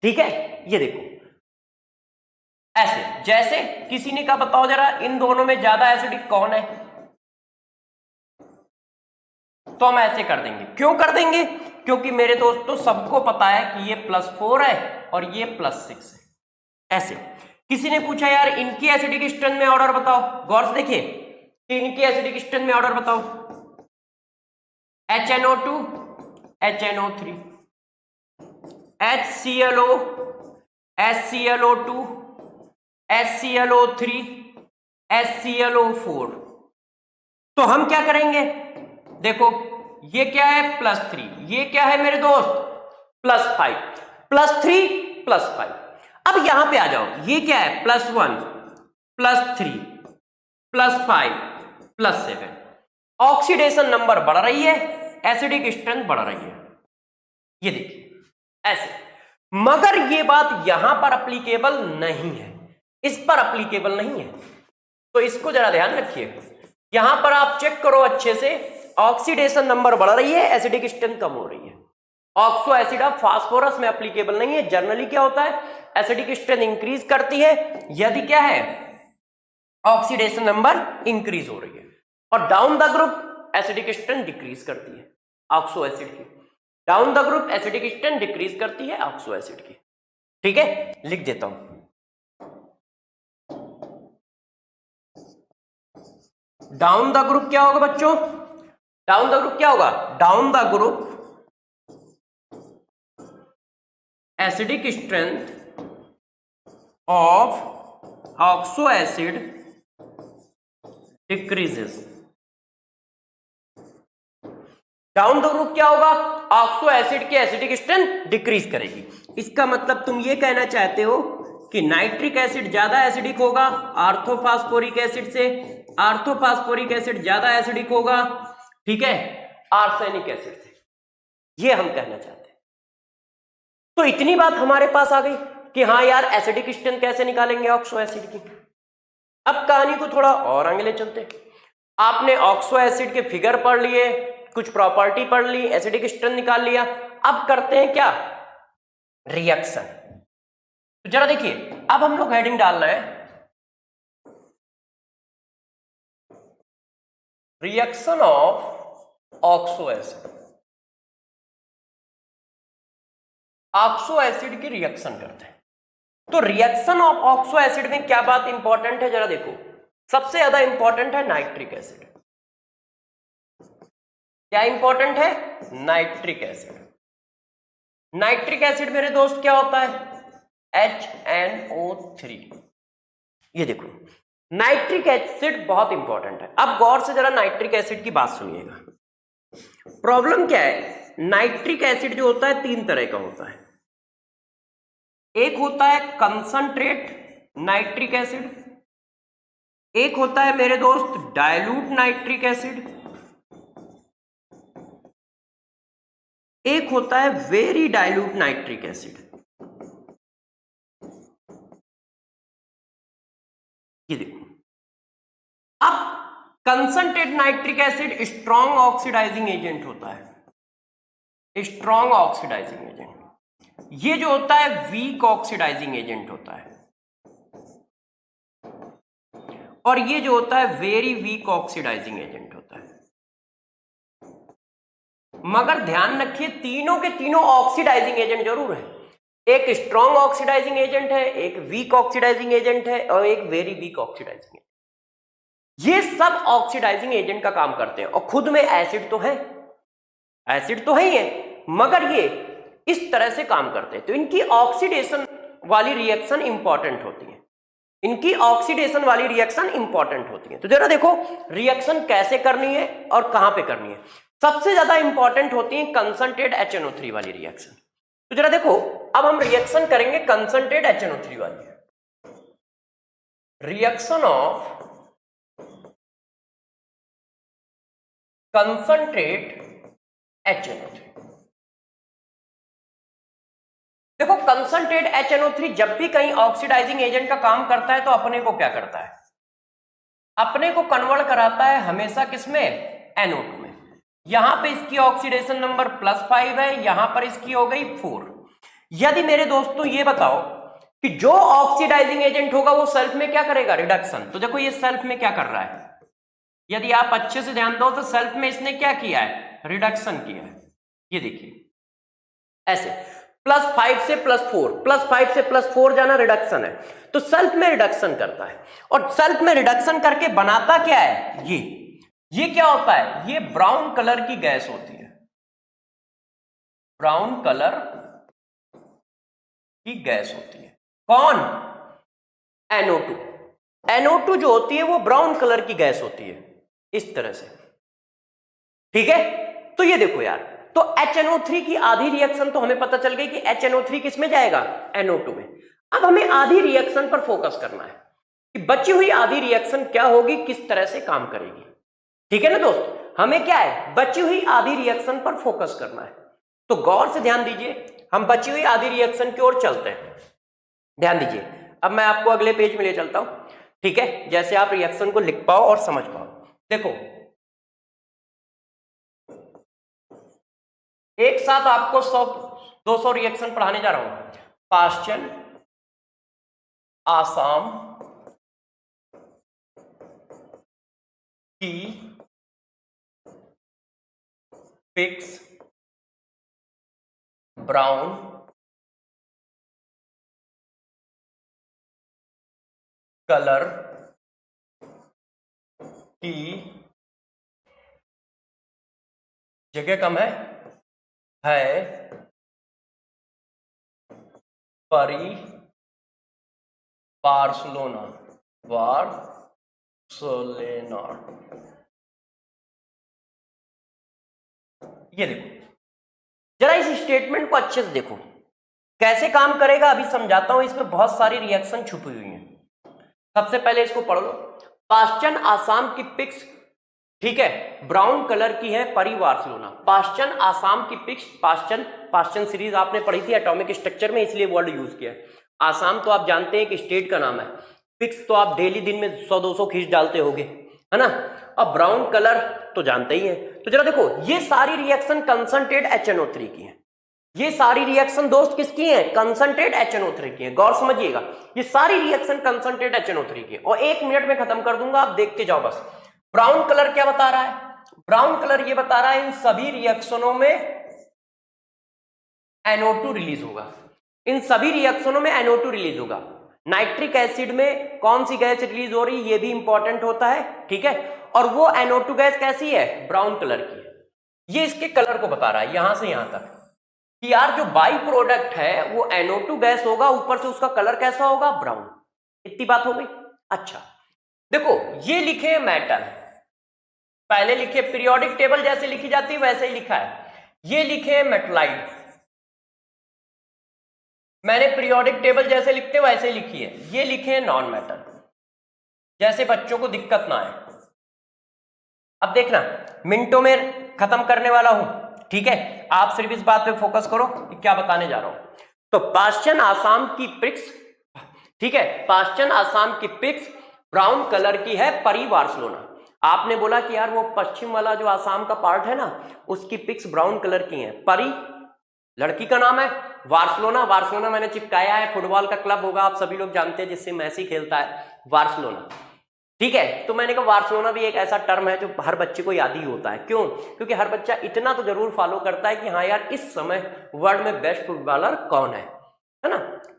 ठीक है। ये देखो ऐसे, जैसे किसी ने कहा बताओ जरा इन दोनों में ज्यादा एसिडिक कौन है, तो हम ऐसे कर देंगे। क्यों कर देंगे, क्योंकि मेरे दोस्तों सबको पता है कि ये +4 है और ये +6 है। ऐसे किसी ने पूछा यार इनकी एसिडिक स्ट्रेंथ में ऑर्डर बताओ, गौर से देखिए कि इनकी एसिडिक स्ट्रेंथ में ऑर्डर बताओ, HNO2 HNO3, HClO, HClO2, HClO3, HClO4। तो हम क्या करेंगे, देखो ये क्या है +3, ये क्या है मेरे दोस्त +5, +3 +5। अब यहां पे आ जाओ, ये क्या है +1 +3 +5 +7। ऑक्सीडेशन नंबर बढ़ रही है, एसिडिक स्ट्रेंथ बढ़ रही है, ये देखिए ऐसे। मगर ये बात यहां पर अप्लीकेबल नहीं है, इस पर अप्लीकेबल नहीं है, तो इसको जरा ध्यान रखिए। यहां पर आप चेक करो अच्छे से, ऑक्सीडेशन नंबर बढ़ रही है, एसिडिक स्ट्रेंथ कम हो रही है। ऑक्सो एसिड ऑफ फास्फोरस में अप्लीकेबल नहीं है। जनरली क्या होता है, एसिडिक स्ट्रेंथ इंक्रीज करती है यदि क्या है ऑक्सीडेशन नंबर इंक्रीज हो रही है, और down the group acidic strength decrease करती है ऑक्सो एसिड की। Down the group acidic strength decrease करती है ऑक्सो एसिड की। ठीक है, लिख देता हूं। डाउन द ग्रुप क्या होगा बच्चों, डाउन द ग्रुप क्या होगा, down the group acidic strength of oxo acid decreases. Down the group क्या होगा, ऑक्सो एसिड की एसिडिक स्ट्रेंथ डिक्रीज करेगी। इसका मतलब तुम ये कहना चाहते हो कि नाइट्रिक एसिड ज्यादा एसिडिक होगा आर्थोफास्फोरिक एसिड से, आर्थोफास्फोरिक एसिड ज्यादा एसिडिक होगा, ठीक है, आर्सेनिक एसिड से, ये हम कहना चाहते हैं। तो इतनी बात हमारे पास आ गई कि हाँ यार एसिडिक स्ट्रेंथ कैसे निकालेंगे ऑक्सो एसिड की। अब कहानी को थोड़ा और आगे ले चलते। आपने ऑक्सो एसिड के फिगर पढ़ लिए, कुछ प्रॉपर्टी पढ़ ली, एसिडिक स्ट्रेंथ निकाल लिया। अब करते हैं क्या, रिएक्शन। तो जरा देखिए, अब हम लोग हेडिंग डालना है reaction of oxo acid. Oxo acid की रिएक्शन करते हैं। तो रिएक्शन ऑफ ऑक्सो एसिड में क्या बात इंपॉर्टेंट है, जरा देखो। सबसे ज्यादा इंपॉर्टेंट है नाइट्रिक एसिड। क्या इंपॉर्टेंट है, नाइट्रिक एसिड। नाइट्रिक एसिड मेरे दोस्त क्या होता है, HNO3। ये देखो नाइट्रिक एसिड बहुत इंपॉर्टेंट है। अब गौर से जरा नाइट्रिक एसिड की बात सुनिएगा। प्रॉब्लम क्या है, नाइट्रिक एसिड जो होता है 3 तरह का होता है। एक होता है कंसंट्रेट नाइट्रिक एसिड, एक होता है मेरे दोस्त डाइल्यूट नाइट्रिक एसिड, एक होता है वेरी डाइल्यूट नाइट्रिक एसिड। ये देखो, अब concentrate nitric acid strong oxidising agent होता है, स्ट्रॉन्ग ऑक्सीडाइजिंग एजेंट। ये जो होता है वीक ऑक्सीडाइजिंग एजेंट होता है, और ये जो होता है वेरी वीक ऑक्सीडाइजिंग एजेंट होता है। मगर ध्यान रखिए तीनों के तीनों ऑक्सीडाइजिंग एजेंट जरूर है। एक स्ट्रॉन्ग ऑक्सीडाइजिंग एजेंट है, एक वीक ऑक्सीडाइजिंग एजेंट है, और एक वेरी वीक ऑक्सीडाइजिंग एजेंट। ये सब ऑक्सीडाइजिंग एजेंट का काम करते हैं, और खुद में एसिड तो है, एसिड तो है ही है, मगर ये इस तरह से काम करते हैं। तो इनकी ऑक्सीडेशन वाली रिएक्शन इंपॉर्टेंट होती है, इनकी ऑक्सीडेशन वाली रिएक्शन इंपॉर्टेंट होती है। तो जरा देखो रिएक्शन कैसे करनी है और कहां पे करनी है। सबसे ज्यादा इंपॉर्टेंट होती है कंसंट्रेट HNO3 वाली रिएक्शन। तो जरा देखो, अब हम रिएक्शन करेंगे कंसंट्रेट HNO3 वाली। Reaction of concentrate HNO3। देखो कंसंट्रेट HNO3 जब भी कहीं ऑक्सीडाइजिंग एजेंट का काम करता है तो अपने को क्या करता है, अपने को कन्वर्ट कराता है हमेशा किसमें, NO2 में। यहां पे इसकी ऑक्सीडेशन नंबर +5 है, यहां पर इसकी हो गई 4। यदि मेरे दोस्तों ये बताओ कि जो ऑक्सीडाइजिंग एजेंट होगा वो सेल्फ में क्या करेगा, रिडक्शन। तो देखो ये सेल्फ में क्या कर रहा है, यदि आप अच्छे से ध्यान दो तो सेल्फ में इसने क्या किया है, रिडक्शन किया है। ये देखिए ऐसे +5 से +4, +5 से +4 जाना रिडक्शन है, तो सेल्फ में रिडक्शन करता है। और सेल्फ में रिडक्शन करके बनाता क्या है, ये क्या होता है, ये ब्राउन कलर की गैस होती है, ब्राउन कलर की गैस होती है। कौन? NO2। NO2 जो होती है वो ब्राउन कलर की गैस होती है, इस तरह से, ठीक है। तो ये देखो यार, तो HNO3 की आधी रिएक्शन तो हमें पता चल गई कि HNO3 किस में जाएगा? NO2 में। अब हमें आधी रिएक्शन पर फोकस करना है कि बची हुई आधी रिएक्शन क्या होगी, किस तरह से काम करेगी, ठीक है ना दोस्त। हमें क्या है, बची हुई आधी रिएक्शन पर फोकस करना है। तो गौर से ध्यान दीजिए, हम बची हुई आधी रिएक्शन की ओर चलते हैं। ध्यान दीजिए, अब मैं आपको अगले पेज में ले चलता हूं, ठीक है, जैसे आप रिएक्शन को लिख पाओ और समझ पाओ। देखो, एक साथ आपको 100-200 रिएक्शन पढ़ाने जा रहा हूं। पाश्चन, आसाम की पिक्स ब्राउन कलर की जगह कम है परी बार्सिलोना, बार्सिलोना। ये देखो जरा, इस स्टेटमेंट को अच्छे से देखो कैसे काम करेगा, अभी समझाता हूं। इसमें बहुत सारी रिएक्शन छुपी हुई हैं। सबसे पहले इसको पढ़ लो। पाश्चन आसाम की पिक्स, ठीक है, ब्राउन कलर की है परी बार्सिलोना। पाश्चन आसाम की पिक्स, पाश्चन सीरीज आपने पढ़ी थी एटॉमिक स्ट्रक्चर में, इसलिए वर्ड यूज किया है। आसाम तो आप जानते हैं कि स्टेट का नाम है। पिक्स तो आप डेली दिन में 100-200 खींच डालते होगे, है ना। अब ब्राउन कलर तो जानते ही हैं। तो जरा देखो, ये सारी रिएक्शन कंसंट्रेट HNO3 की है। ये सारी रिएक्शन दोस्त किसकी है? कंसंट्रेट HNO3 की है। गौर समझिएगा, ये सारी रिएक्शन कंसंट्रेट HNO3 की है। और 1 मिनट में खत्म कर दूंगा, आप देखते जाओ बस। ब्राउन कलर क्या बता रहा है? ब्राउन कलर ये बता रहा है इन सभी रिएक्शनों में NO2 रिलीज होगा। इन सभी रिएक्शनों में NO2 रिलीज होगा। नाइट्रिक एसिड में कौन सी गैस रिलीज हो रही है, ये भी इंपॉर्टेंट होता है, ठीक है। और वो NO2 गैस कैसी है? ब्राउन कलर की है। ये इसके कलर को बता रहा है यहां से यहां तक कि यार जो बाई प्रोडक्ट है वो NO2 गैस होगा, ऊपर से उसका कलर कैसा होगा? ब्राउन। इतनी बात हो गई। अच्छा देखो, ये लिखे मेटल, पहले लिखे पीरियोडिक टेबल जैसे लिखी जाती है वैसे ही लिखा है। ये लिखे मेटलाइड, मैंने पीरियोडिक टेबल जैसे लिखते वैसे ही लिखी है। ये लिखे नॉन मेटल, जैसे बच्चों को दिक्कत ना आए। अब देखना, मिनटों में खत्म करने वाला हूं, ठीक है। आप सिर्फ इस बात पे फोकस करो कि क्या बताने जा रहा हूं। तो पाश्चन आसाम की पिक्स, ठीक है, पाश्चन आसाम की पिक्स ब्राउन कलर की है परी बार्सिलोना। आपने बोला कि यार वो पश्चिम वाला जो आसाम का पार्ट है ना, उसकी पिक्स ब्राउन कलर की है। परी लड़की का नाम है, बार्सिलोना, बार्सिलोना मैंने चिपकाया है, फुटबॉल का क्लब होगा, आप सभी लोग जानते हैं, जिससे मेसी खेलता है, बार्सिलोना, ठीक है। तो मैंने कहा बार्सिलोना भी एक ऐसा टर्म है जो हर बच्चे को याद ही होता है। क्यों? क्योंकि हर बच्चा इतना तो जरूर फॉलो करता है कि हाँ यार इस समय वर्ल्ड में बेस्ट फुटबॉलर कौन है ना।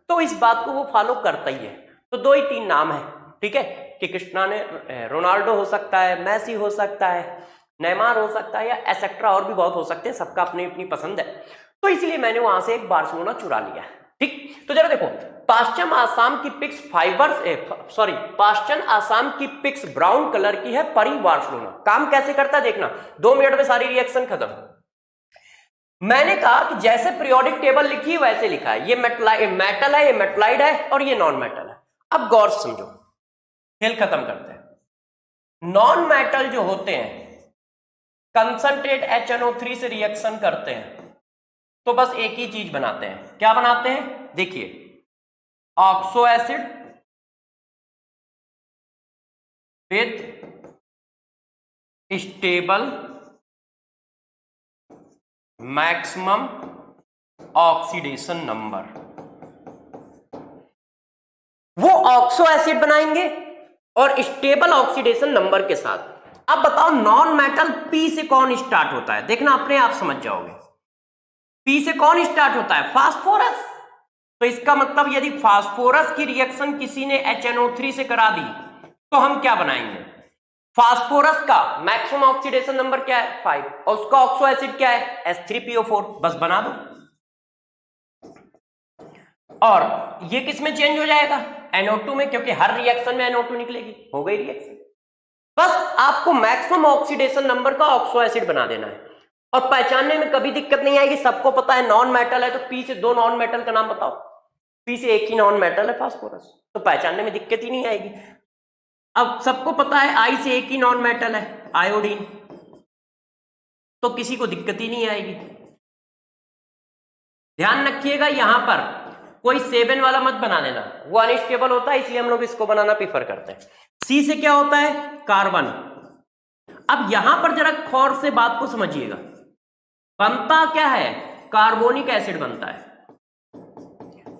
तो इस बात को वो फॉलो करता ही है। तो 2 ही 3 नाम है, ठीक है, कि क्रिस्टियानो रोनाल्डो हो सकता है, मेसी हो सकता है, नेमार हो सकता है, या एसेट्रा और भी बहुत हो सकते हैं, सबका अपनी अपनी पसंद है। तो इसलिए मैंने वहां से एक बार्सिलोना चुरा लिया, ठीक। तो जरा देखो, पाश्चन आसाम की पिक्स पाश्चन आसाम की पिक्स ब्राउन कलर की है परी बार्सिलोना। काम कैसे करता है देखना, 2 मिनट में सारी रिएक्शन खत्म। मैंने कहा कि जैसे पीरियोडिक टेबल लिखी है वैसे लिखा है। ये मेटल है, ये मेटलाइड है और ये नॉन मेटल है। अब गौर से समझो, खेल खत्म करते हैं। नॉन मेटल जो होते हैं कंसंट्रेट HNO3 से रिएक्शन करते हैं तो बस एक ही चीज बनाते हैं। क्या बनाते हैं? देखिए, oxo acid with stable maximum oxidation number, वो ऑक्सो एसिड बनाएंगे और स्टेबल ऑक्सीडेशन नंबर के साथ। अब बताओ, नॉन मेटल P से कौन स्टार्ट होता है? देखना अपने आप समझ जाओगे। P से कौन स्टार्ट होता है? फास्फोरस। तो इसका मतलब यदि फास्फोरस की रिएक्शन किसी ने HNO3 से करा दी तो हम क्या बनाएंगे? फास्फोरस का मैक्सिमम ऑक्सीडेशन नंबर क्या है? 5, और उसका ऑक्सो एसिड क्या है? H3PO4। बस बना दो। और ये किस में चेंज हो जाएगा, NO2 में, क्योंकि हर रिएक्शन में NO2 निकलेगी, हो गई रिएक्शन। बस आपको मैक्सिमम ऑक्सीडेशन नंबर का ऑक्सो एसिड बना देना है और पहचानने में कभी दिक्कत नहीं आएगी। सबको पता है नॉन मेटल है तो P से 2 नॉन मेटल का नाम बताओ, P से एक ही नॉन मेटल है फास्फोरस, तो पहचानने में दिक्कत ही नहीं आएगी। अब सबको पता है I से एक ही नॉन मेटल है आयोडीन, तो किसी को दिक्कत ही नहीं आएगी। ध्यान रखिएगा यहां पर कोई 7 वाला मत बना देना, वो अनस्टेबल होता है, इसलिए हम लोग इसको बनाना प्रीफर करते हैं। C से क्या होता है, कार्बन। अब यहां पर जरा गौर से बात को समझिएगा, बनता क्या है, कार्बोनिक एसिड बनता है,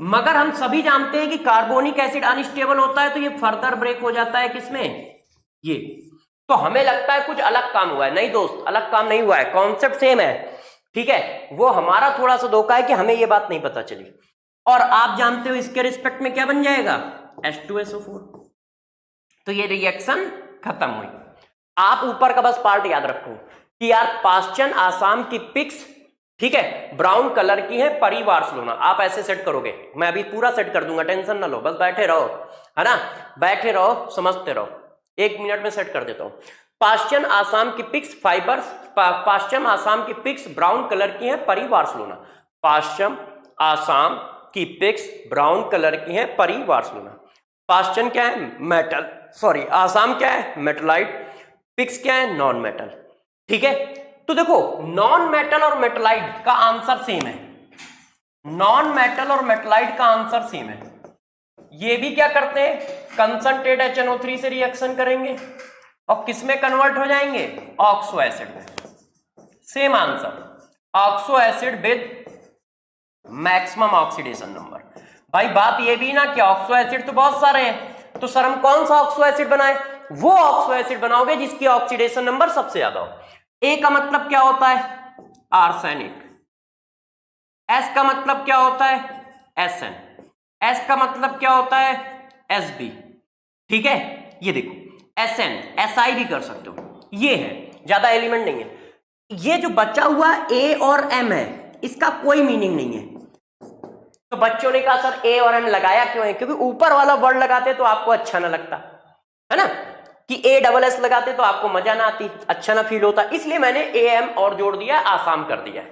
मगर हम सभी जानते हैं कि कार्बोनिक एसिड अनस्टेबल होता है तो ये फर्दर ब्रेक हो जाता है किसमें, ये। तो हमें लगता है कुछ अलग काम हुआ है, नहीं दोस्त, अलग काम नहीं हुआ है, कॉन्सेप्ट सेम है, ठीक है। वो हमारा थोड़ा सा धोखा है कि हमें ये बात नहीं पता चली। और आप जानते हो इसके रिस्पेक्ट में क्या बन जाएगा, H2SO4। तो ये रिएक्शन खत्म हुई। आप ऊपर का बस पार्ट याद रखो कि यार पाश्चन आसाम की पिक्स, ठीक है, ब्राउन कलर की है, परिवार्सलोना, आप ऐसे सेट करोगे, मैं अभी पूरा सेट कर दूंगा, टेंशन ना लो, बस बैठे रहो, है ना, बैठे रहो, समझते रहो, 1 मिनट में सेट कर देता हूं। पाश्चन आसाम की पिक्स फाइबर्स, पाश्चम आसाम की पिक्स ब्राउन कलर की है, परिवार्सलोना, पाश्चम आसाम की पिक्स ब्राउन कलर की है, परिवार्सलोना। पाश्चन क्या है, मेटल, सॉरी आसाम क्या है, मेटलाइट, पिक्स क्या है, नॉन मेटल, ठीक है। तो देखो नॉन मेटल और मेटलाइट का आंसर सेम है, नॉन मेटल और मेटलाइट का आंसर सेम है। ये भी क्या करते हैं, कंसंट्रेट HNO3 से रिएक्शन करेंगे और किस में कन्वर्ट हो जाएंगे, ऑक्सो एसिड में। Same answer, oxo acid with maximum oxidation number. भाई बात ये भी ना कि ऑक्सो एसिड तो बहुत सारे हैं, तो सर हम कौन सा ऑक्सो एसिड बनाए, वो ऑक्सो एसिड बनाओगे जिसकी ऑक्सीडेशन नंबर सबसे ज्यादा हो। ए का मतलब क्या होता है, आर्सेनिक, एस का मतलब क्या होता है, SN, एस का मतलब क्या होता है, SB, ठीक है। ये देखो SN, SI भी कर सकते हो, ये है, ज्यादा एलिमेंट नहीं है। ये जो बचा हुआ A और M है इसका कोई मीनिंग नहीं है। तो बच्चों ने कहा सर A और M लगाया क्यों है, क्योंकि ऊपर वाला वर्ड लगाते तो आपको अच्छा ना लगता, है ना, कि ASS लगाते तो आपको मजा ना आती, अच्छा ना फील होता, इसलिए मैंने AM और जोड़ दिया, आसाम कर दिया,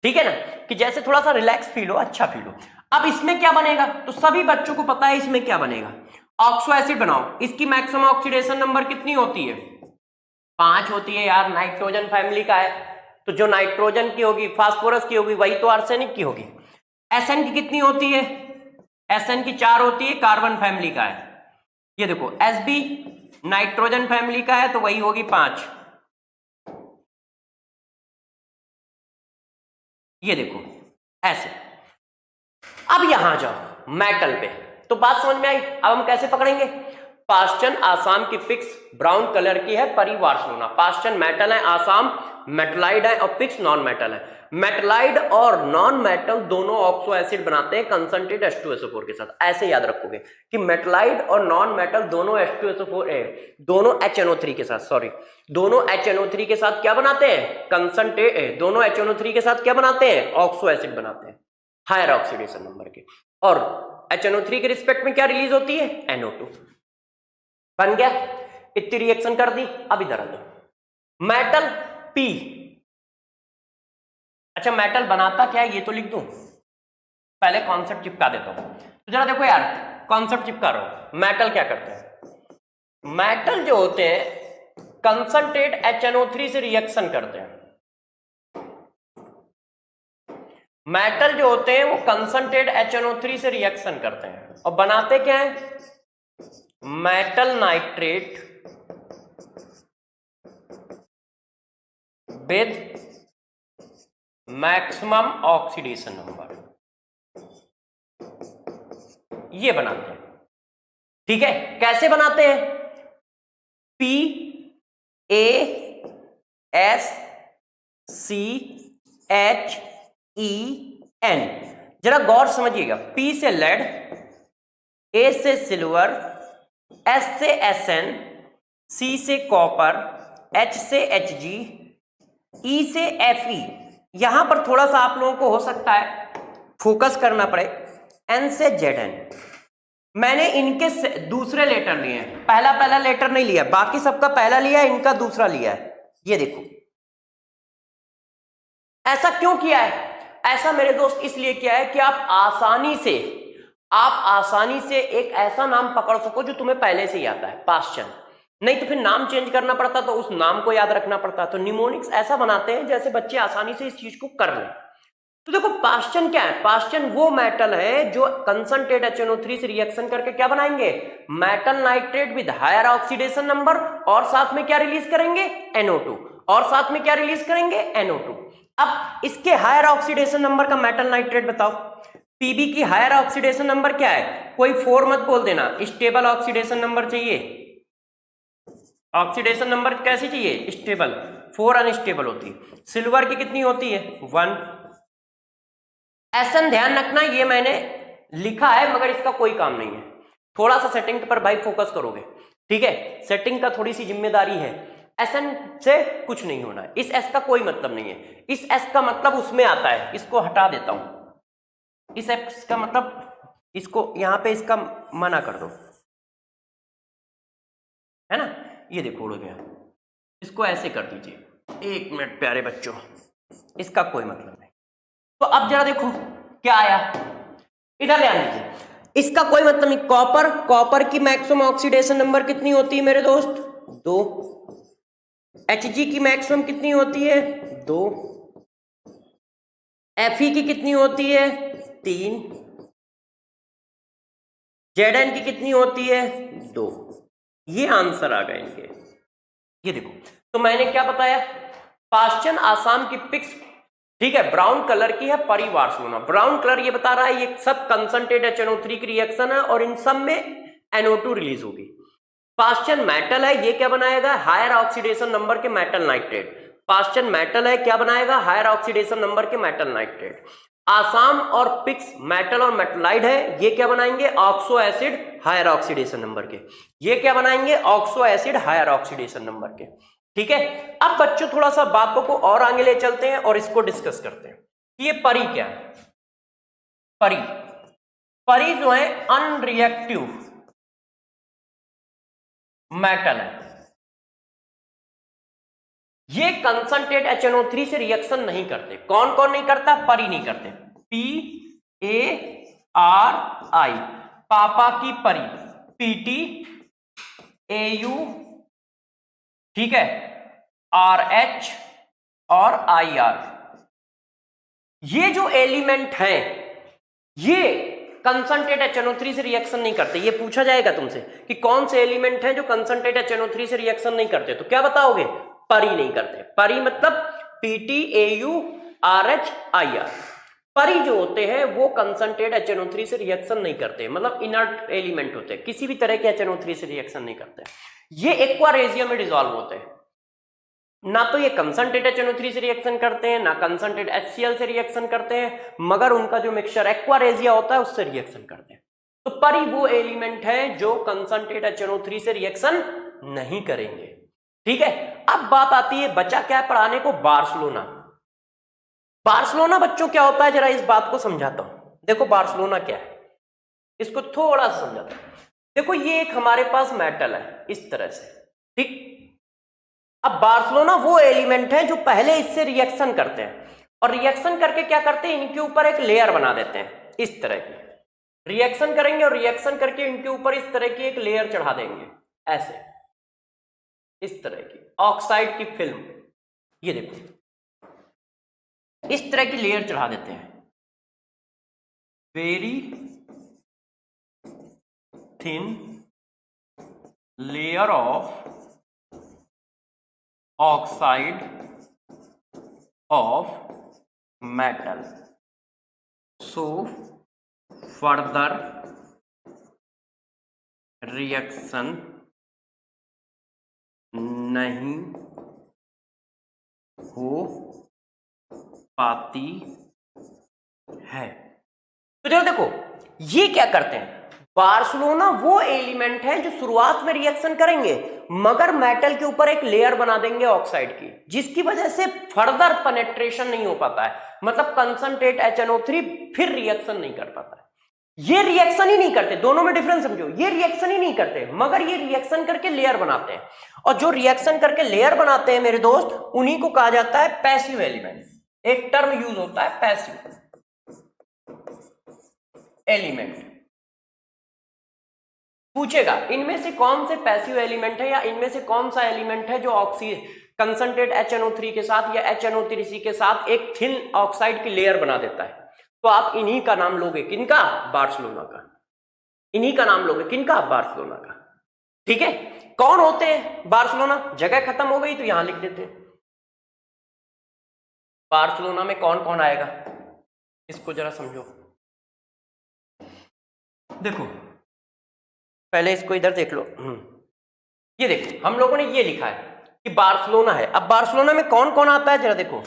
ठीक है ना, कि जैसे थोड़ा सा रिलैक्स फील हो, अच्छा फील हो। अब इसमें क्या बनेगा, तो सभी बच्चों को पता है इसमें क्या बनेगा, ऑक्सो एसिड बनाओ। इसकी मैक्सिमम ऑक्सीडेशन नंबर कितनी होती है, 5 होती है यार, नाइट्रोजन फैमिली का है, तो जो नाइट्रोजन की होगी, फास्फोरस की होगी, वही तो आर्सेनिक की होगी। SN की कितनी होती है, SN की 4 होती है, कार्बन फैमिली का है। ये देखो SB नाइट्रोजन फैमिली का है तो वही होगी 5। ये देखो ऐसे। अब यहां जाओ मेटल पे, तो बात समझ में आई। अब हम कैसे पकड़ेंगे, पाश्चन आसाम की पिक्स ब्राउन कलर की है, परिवार्सलोना, पाश्चन मेटल है, आसाम मेटलाइड है और पिक्स नॉन मेटल है। मेटलाइड और नॉन मेटल दोनों ऑक्सो एसिड बनाते हैं कंसंट्रेट H2SO4 के साथ। ऐसे याद रखोगे कि मेटलाइड और नॉन मेटल दोनों H2SO4 दोनों HNO3 के साथ, सॉरी दोनों HNO3 के साथ क्या बनाते हैं, कंसंट्रेट, दोनों HNO3 के साथ क्या बनाते हैं, ऑक्सो एसिड बनाते हैं हायर ऑक्सीडेशन नंबर के। और HNO3 के रिस्पेक्ट में क्या रिलीज होती है, NO2। बन गया, इतनी रिएक्शन कर दी। अब इधर आ जाओ, मेटल P। अच्छा मेटल बनाता क्या है ये तो लिख दूं, पहले कॉन्सेप्ट चिपका देता हूं। तो जरा देखो यार, कॉन्सेप्ट चिपका रहा हूं। मेटल क्या करते हैं, मेटल जो होते हैं कंसंट्रेट HNO3 से रिएक्शन करते हैं। मेटल जो होते हैं वो कंसंट्रेट HNO3 से रिएक्शन करते हैं और बनाते क्या है, metal nitrate with maximum oxidation number, ये बनाते हैं, ठीक है। कैसे बनाते हैं, PaSCHEN। जरा गौर समझिएगा, P से लेड, A से सिल्वर, S से SN, C से कॉपर, H से Hg, E से Fe। यहां पर थोड़ा सा आप लोगों को हो सकता है फोकस करना पड़े, N से Zn, मैंने इनके दूसरे लेटर लिए हैं, पहला लेटर नहीं लिया, बाकी सबका पहला लिया है, इनका दूसरा लिया है। ये देखो, ऐसा क्यों किया है? ऐसा मेरे दोस्त इसलिए किया है कि आप आसानी से एक ऐसा नाम पकड़ सको जो तुम्हें पहले से ही आता है, पास्चन। नहीं तो फिर नाम चेंज करना पड़ता, तो उस नाम को याद रखना पड़ता। तो निमोनिक्स ऐसा बनाते हैं जैसे बच्चे आसानी से इस चीज को कर लें। तो देखो, पास्चन क्या है? पास्चन वो मेटल है जो कंसंट्रेट HNO3 से रिएक्शन करके क्या बनाएंगे? Metal nitrate with higher oxidation number, और साथ में क्या रिलीज करेंगे? NO2, और साथ में क्या रिलीज करेंगे? NO2। अब इसके हायर ऑक्सीडेशन नंबर का मेटल नाइट्रेट बताओ। पीबी की हायर ऑक्सीडेशन नंबर क्या है? कोई 4 मत बोल देना, स्टेबल ऑक्सीडेशन नंबर चाहिए। ऑक्सीडेशन नंबर कैसी चाहिए? स्टेबल। 4 अनस्टेबल होती है। सिल्वर की कितनी होती है? 1। ऐसा ध्यान रखना, ये मैंने लिखा है मगर इसका कोई काम नहीं है। थोड़ा सा सेटिंग पर भाई फोकस करोगे, ठीक है? सेटिंग का थोड़ी सी जिम्मेदारी है। एसएन से कुछ नहीं होना है, इस एस का कोई मतलब नहीं है। इस एस का मतलब उसमें आता है, इसको हटा देता हूं। इस एस का मतलब इसको यहां पे इसका मना कर दो, है ना? ये देखो उड़ गया, इसको ऐसे कर दीजिए। 1 मिनट प्यारे बच्चों, इसका कोई मतलब नहीं। तो अब जरा देखो क्या आया, इधर ध्यान दीजिए। इसका कोई मतलब नहीं। कॉपर की मैक्सिमम ऑक्सीडेशन नंबर कितनी होती है मेरे दोस्त? 2। Hg की मैक्सिमम कितनी होती है? 2। Fe की कितनी होती है? 3। Zn की कितनी होती है? 2। ये आंसर आ गए इनके। ये देखो, तो मैंने क्या बताया? पास्चन आसाम की पिक्स, ठीक है, ब्राउन कलर की है, परी बार्सिलोना। ब्राउन कलर ये बता रहा है ये सब कंसंट्रेट HNO3 की रिएक्शन है और इन सब में NO2 रिलीज होगी। पास्चन मेटल है, ये क्या बनाएगा? हायर ऑक्सीडेशन नंबर के मेटल नाइट्रेट। पास्चन मेटल है, क्या बनाएगा? हायर ऑक्सीडेशन नंबर के मेटल नाइट्रेट। आसाम और पिक्स मेटल और मेटलाइड है, ये क्या बनाएंगे? Oxo acid higher oxidation number के। ये क्या बनाएंगे? Oxo acid higher oxidation number के। ठीक है, अब बच्चों थोड़ा सा बातों को और आगे ले चलते हैं और इसको डिस्कस करते हैं। ये परी क्या है? परी जो है अनरिएक्टिव मेटल है। ये कंसंट्रेट HNO3 से रिएक्शन नहीं करते। कौन कौन नहीं करता? परी नहीं करते। PARI, पापा की परी। PTAU, ठीक है, RH और IR, ये जो एलिमेंट है ये कंसंट्रेट HNO3 से रिएक्शन नहीं करते। ये पूछा जाएगा तुमसे कि कौन से एलिमेंट हैं जो कंसंट्रेट HNO3 से रिएक्शन नहीं करते, तो क्या बताओगे? परी नहीं करते। परी मतलब PTAU, RH, IR। परी जो होते हैं वो कंसंट्रेट HNO3 से रिएक्शन नहीं करते, मतलब इनर्ट एलिमेंट होते हैं, किसी भी तरह के HNO3 से रिएक्शन नहीं करते। ये एक्वा रेजिया में डिसॉल्व होते हैं। ना तो ये कंसंट्रेट HNO3 से रिएक्शन करते हैं, ना कंसंट्रेट HCl से रिएक्शन करते हैं, मगर उनका जो मिक्सचर एक्वा रेजिया होता है उससे रिएक्शन करते हैं। तो परी वो एलिमेंट है जो कंसंट्रेट HNO3 से रिएक्शन नहीं करेंगे। ठीक है, अब बात आती है, बचा क्या पढ़ाने को? बार्सिलोना। बार्सिलोना बच्चों क्या होता है, जरा इस बात को समझाता हूं। देखो बार्सिलोना क्या है, इसको थोड़ा सा समझाता हूं। देखो ये एक हमारे पास मेटल है इस तरह से, ठीक। अब बार्सिलोना वो एलिमेंट है जो पहले इससे रिएक्शन करते हैं, और रिएक्शन करके क्या करते हैं? इनके ऊपर एक लेयर बना देते हैं इस तरह की। रिएक्शन करेंगे और रिएक्शन करके इनके ऊपर इस तरह की एक लेयर चढ़ा देंगे, ऐसे इस तरह की ऑक्साइड की फिल्म। ये देखो इस तरह की लेयर चढ़ा देते हैं, very thin layer of oxide of metal, so further reaction नहीं हो पाती है। तो जो देखो ये क्या करते हैं, बार्सिलोना वो एलिमेंट है जो शुरुआत में रिएक्शन करेंगे मगर मेटल के ऊपर एक लेयर बना देंगे ऑक्साइड की, जिसकी वजह से फर्दर पेनेट्रेशन नहीं हो पाता है, मतलब कंसंट्रेट HNO3 फिर रिएक्शन नहीं कर पाता है। ये रिएक्शन ही नहीं करते, दोनों में डिफरेंस समझो, ये रिएक्शन ही नहीं करते मगर ये रिएक्शन करके लेयर बनाते हैं, और जो रिएक्शन करके लेयर बनाते हैं मेरे दोस्त, उन्हीं को कहा जाता है पैसिव एलिमेंट। एक टर्म यूज होता है पैसिव एलिमेंट। पूछेगा इनमें से कौन से पैसिव एलिमेंट है, या इनमें से कौन सा एलिमेंट है जो कंसंट्रेट HNO3 के साथ या HNO3 के साथ एक थिन ऑक्साइड की लेयर बना देता है, तो आप इन्हीं का नाम लोगे, किनका? बार्सिलोना का। इन्हीं का नाम लोगे, किनका? बार्सिलोना का। ठीक है, कौन होते हैं बार्सिलोना? जगह खत्म हो गई तो यहां लिख देते हैं। बार्सिलोना में कौन कौन आएगा, इसको जरा समझो। देखो पहले इसको इधर देख लो। ये देखो हम लोगों ने ये लिखा है कि बार्सिलोना है। अब बार्सिलोना में कौन कौन आता है जरा देखो।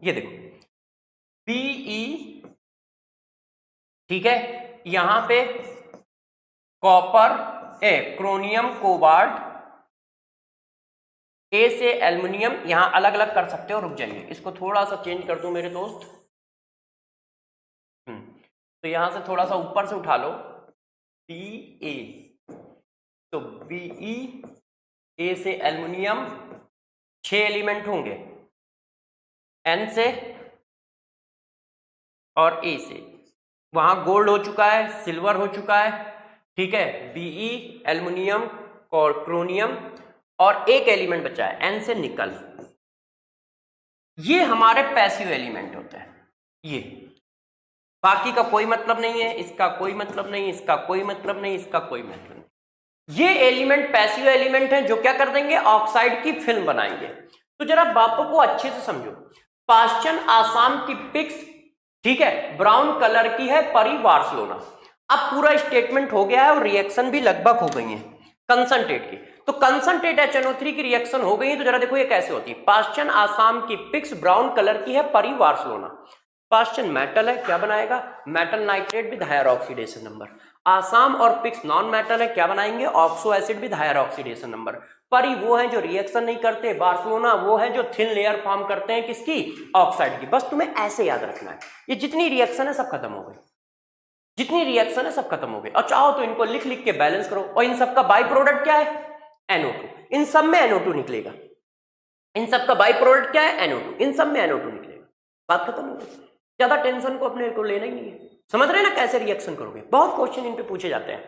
ये देखो BE, ठीक है, यहां पे कॉपर, क्रोनियम, कोबाल्ट, A से एल्युमिनियम, यहां अलग अलग कर सकते हो। रुक जाइए, इसको थोड़ा सा चेंज कर दूं मेरे दोस्त। तो यहां से थोड़ा सा ऊपर से उठा लो, BA, तो BE, A से एल्युमिनियम, 6 एलिमेंट होंगे, N से और A से। वहां गोल्ड हो चुका है, सिल्वर हो चुका है, ठीक है, BE, एल्युमिनियम, क्रोनियम, और एक एलिमेंट बचा है N से निकल। ये हमारे पैसिव एलिमेंट होते हैं। ये बाकी का कोई मतलब नहीं है, इसका कोई मतलब नहीं, इसका कोई मतलब नहीं, इसका कोई मतलब नहीं। ये एलिमेंट पैसिव एलिमेंट हैं जो क्या कर देंगे, ऑक्साइड की फिल्म बनाएंगे। तो जरा बापों को अच्छे से समझो। पाश्चन आसाम की पिक्स, ठीक है, ब्राउन कलर की है, परी बार्सिलोना। अब पूरा स्टेटमेंट हो गया है और रिएक्शन भी लगभग हो गई है कंसंट्रेट की। तो कंसंट्रेट HNO3 की रिएक्शन हो गई है। तो जरा देखो ये कैसे होती है। पाश्चन आसाम की पिक्स ब्राउन कलर की है, परी बार्सिलोना। पाश्चन मेटल है, क्या बनाएगा, metal nitrate with higher oxidation number. आसाम और पिक्स नॉन मेटल है, क्या बनाएंगे, oxo acid with higher oxidation number. परी वो है जो रिएक्शन नहीं करते, बार्सिलोना वो है जो थिन लेयर फॉर्म करते हैं, किसकी, ऑक्साइड की। बस तुम्हें ऐसे याद रखना है। ये जितनी रिएक्शन है सब खत्म हो गई, जितनी रिएक्शन है सब खत्म हो गई। और चाहो तो इनको लिख लिख के बैलेंस करो। और इन सब का बाई प्रोडक्ट क्या है, NO2। इन सब में NO2 निकलेगा। इन सब का बाई प्रोडक्ट क्या है, NO2। इन सब में NO2 निकलेगा। बात खत्म हो गई। ज्यादा टेंशन को अपने को लेना ही नहीं है। समझ रहे ना कैसे रिएक्शन करोगे। बहुत क्वेश्चन इन पे पूछे जाते हैं,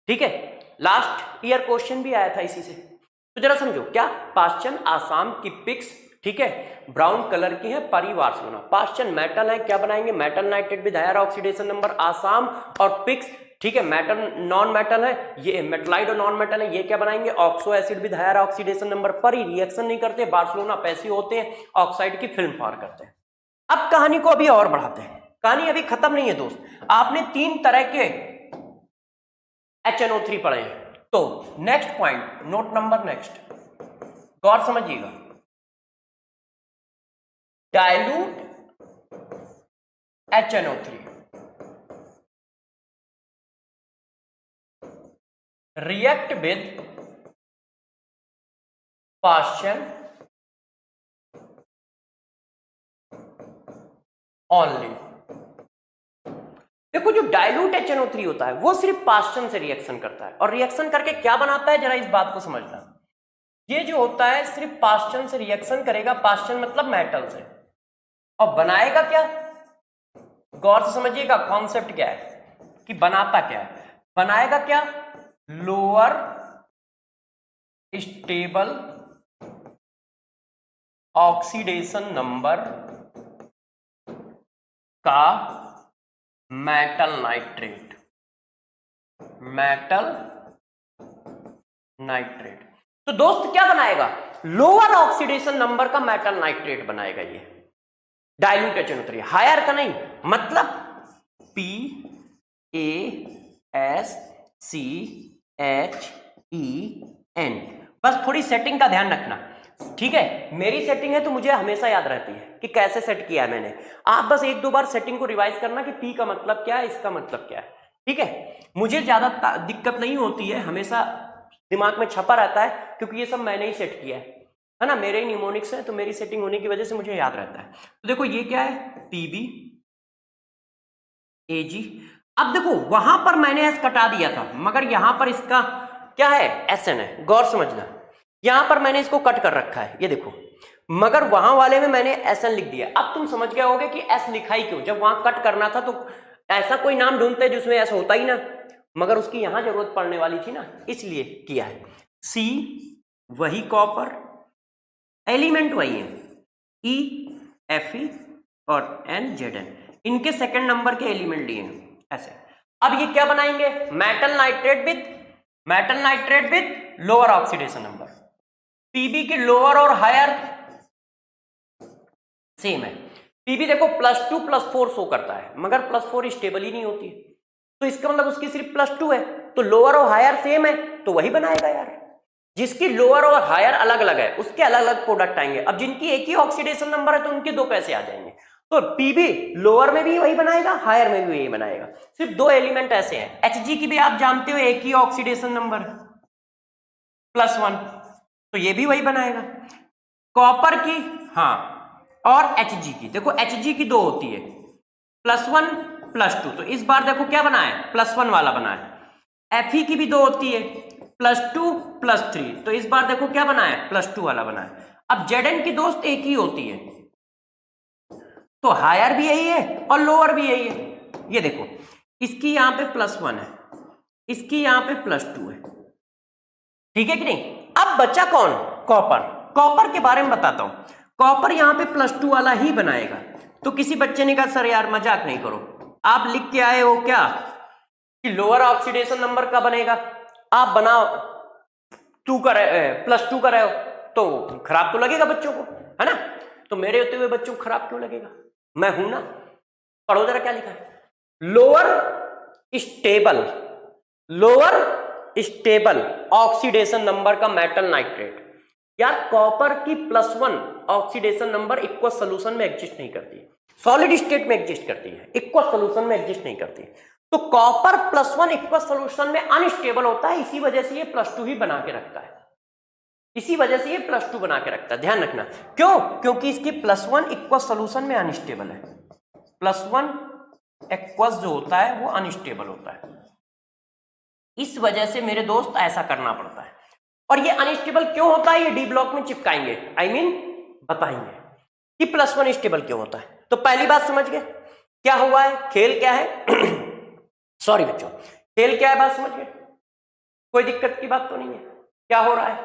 ठीक है। लास्ट ईयर क्वेश्चन भी आया था इसी से। तो जरा समझो, क्या, पाश्चन आसाम की पिक्स, ठीक है, ब्राउन कलर की है, परी बार्सिलोना। पाश्चन मेटल है, क्या बनाएंगे, metal nitrate with higher oxidation number. आसाम और पिक्स, ठीक है, मेटल नॉन मेटल है, ये मेटलाइड और नॉन मेटल है, ये क्या बनाएंगे, oxo acid with higher oxidation number. परी रिएक्शन नहीं करते, बार्सिलोना पैसिव होते हैं, ऑक्साइड की फिल्म फार करते हैं। अब कहानी को अभी और बढ़ाते हैं। कहानी अभी खत्म नहीं है दोस्त। आपने 3 तरह के HNO3 पढ़े हैं। तो next point, note number next, गौर समझिएगा। Dilute HNO3 react with Paschen only। देखो जो डाइल्यूट HNO3 होता है वो सिर्फ पाश्चन से रिएक्शन करता है, और रिएक्शन करके क्या बनाता है, जरा इस बात को समझना। ये जो होता है सिर्फ पाश्चन से रिएक्शन करेगा, पाश्चन मतलब मेटल से, और बनाएगा क्या, गौर से समझिएगा कॉन्सेप्ट क्या है कि बनाता क्या है। बनाएगा क्या, लोअर स्टेबल ऑक्सीडेशन नंबर का मेटल नाइट्रेट। मेटल नाइट्रेट, तो दोस्त क्या बनाएगा, लोअर ऑक्सीडेशन नंबर का मेटल नाइट्रेट बनाएगा। ये डाइल्यूट HNO3, हायर का नहीं, मतलब PaSCHEN। बस थोड़ी सेटिंग का ध्यान रखना, ठीक है। मेरी सेटिंग है तो मुझे हमेशा याद रहती है कि कैसे सेट किया है मैंने। आप बस 1-2 बार सेटिंग को रिवाइज करना कि P का मतलब क्या है, इसका मतलब क्या है, ठीक है। मुझे ज्यादा दिक्कत नहीं होती है, हमेशा दिमाग में छपा रहता है क्योंकि ये सब मैंने ही सेट किया है ना, मेरे ही न्यूमोनिक्स है, तो मेरी सेटिंग होने की वजह से मुझे याद रहता है। तो देखो ये क्या है, पीबी एजी। अब देखो वहां पर मैंने एस कटा दिया था, मगर यहां पर इसका क्या है, एसएन है, गौर समझना। यहां पर मैंने इसको कट कर रखा है, ये देखो, मगर वहां वाले में मैंने एसएन लिख दिया। अब तुम समझ गए होगे कि एस लिखा ही क्यों, जब वहां कट करना था तो ऐसा कोई नाम ढूंढते जिसमें एस होता ही ना, मगर उसकी यहां जरूरत पड़ने वाली थी ना, इसलिए किया है। सी वही कॉपर, एलिमेंट वही है, ई एफ और एन जेड एन, इनके सेकंड नंबर के एलिमेंट लिए हैं ऐसे। अब ये क्या बनाएंगे, metal nitrate with lower oxidation number. PB के लोअर और हायर सेम है। पीबी देखो +2 +4 शो करता है, मगर +4 स्टेबल ही नहीं होती है, तो इसका मतलब उसकी सिर्फ +2 है, तो लोअर और हायर सेम है, तो वही बनाएगा यार। जिसकी लोअर और हायर अलग अलग है उसके अलग अलग प्रोडक्ट आएंगे। अब जिनकी एक ही ऑक्सीडेशन नंबर है तो उनके दो कैसे आ जाएंगे, तो पीबी लोअर में भी वही बनाएगा, हायर में भी वही बनाएगा। सिर्फ दो एलिमेंट ऐसे हैं। एचजी की भी आप जानते हो एक ही ऑक्सीडेशन नंबर +1, तो ये भी वही बनाएगा। कॉपर की हाँ, और Hg की देखो, Hg की दो होती है, +1 +2, तो इस बार देखो क्या बना है, +1 वाला बना है। Fe की भी दो होती है, +2 +3, तो इस बार देखो क्या बना है, +2 वाला बना है। अब Zn की दोस्त एक ही होती है, तो हायर भी यही है और लोअर भी यही है। ये देखो इसकी यहां पे +1 है, इसकी यहां पे +2 है, ठीक है कि नहीं। अब बचा कौन, कॉपर। कॉपर के बारे में बताता हूं, कॉपर यहां पे +2 वाला ही बनाएगा। तो किसी बच्चे ने कहा सर यार मजाक नहीं करो, आप लिख के आए हो क्या कि लोअर ऑक्सीडेशन नंबर का बनेगा, आप बनाओ +2 का रहे हो, तो खराब तो लगेगा बच्चों को, है ना। तो मेरे होते हुए बच्चों को खराब क्यों लगेगा, मैं हूं ना। पढ़ो जरा क्या लिखा है, लोअर स्टेबल ऑक्सीडेशन नंबर का मेटल नाइट्रेट। यार कॉपर की +1 ऑक्सीडेशन नंबर इक्वस सोल्यूशन में एग्जिस्ट नहीं करती है, सॉलिड स्टेट में एग्जिस्ट करती है, इक्वस सोल्यूशन में एग्जिस्ट नहीं करती है। तो कॉपर +1 इक्वस सोल्यूशन में अनस्टेबल होता है, इसी वजह से ये +2 ही बना के रखता है, इसी वजह से ये +2 बना के रखता है, ध्यान रखना। क्यों, क्योंकि इसकी +1 इक्वस सोल्यूशन में अनस्टेबल है, +1 इक्वस जो होता है वो अनस्टेबल होता है, इस वजह से मेरे दोस्त ऐसा करना पड़ता है। और ये अनस्टेबल क्यों होता है, ये डी ब्लॉक में चिपकाएंगे, बताएंगे कि +1 स्टेबल क्यों होता है। तो पहली बात समझ गए क्या हुआ है, खेल क्या है सॉरी बच्चों, खेल क्या है, बात समझ गए, कोई दिक्कत की बात तो नहीं है, क्या हो रहा है।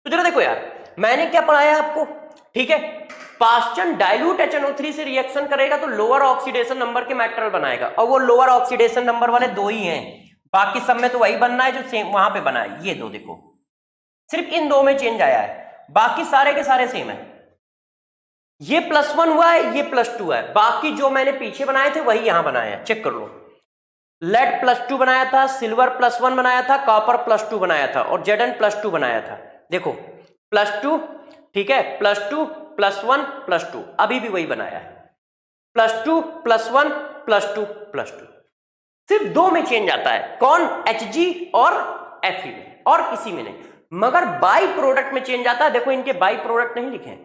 तो जरा देखो यार, मैंने क्या पढ़ाया आपको, ठीक है, पास्चन डाइल्यूट HNO3 से रिएक्शन करेगा तो लोअर ऑक्सीडेशन नंबर के मेटल बनाएगा, और वो लोअर ऑक्सीडेशन नंबर वाले दो ही हैं, बाकी सब में तो वही बनना है जो सेम वहां पे बना है। ये दो देखो, सिर्फ इन दो में चेंज आया है, बाकी सारे के सारे सेम है। ये +1 हुआ है, ये +2 है, बाकी जो मैंने पीछे बनाए थे वही यहां बनाए हैं, चेक कर लो। लेड +2 बनाया था, सिल्वर +1 बनाया था, कॉपर +2 बनाया था, और Zn +2 बनाया था। देखो +2, ठीक है, +2 +1 +2, अभी भी वही बनाया है, +2 +1 +2 +2, सिर्फ दो में चेंज आता है, कौन, Hg और Fe में, और किसी में नहीं। मगर बाई प्रोडक्ट में चेंज आता है। देखो इनके बाई प्रोडक्ट नहीं लिखे हैं,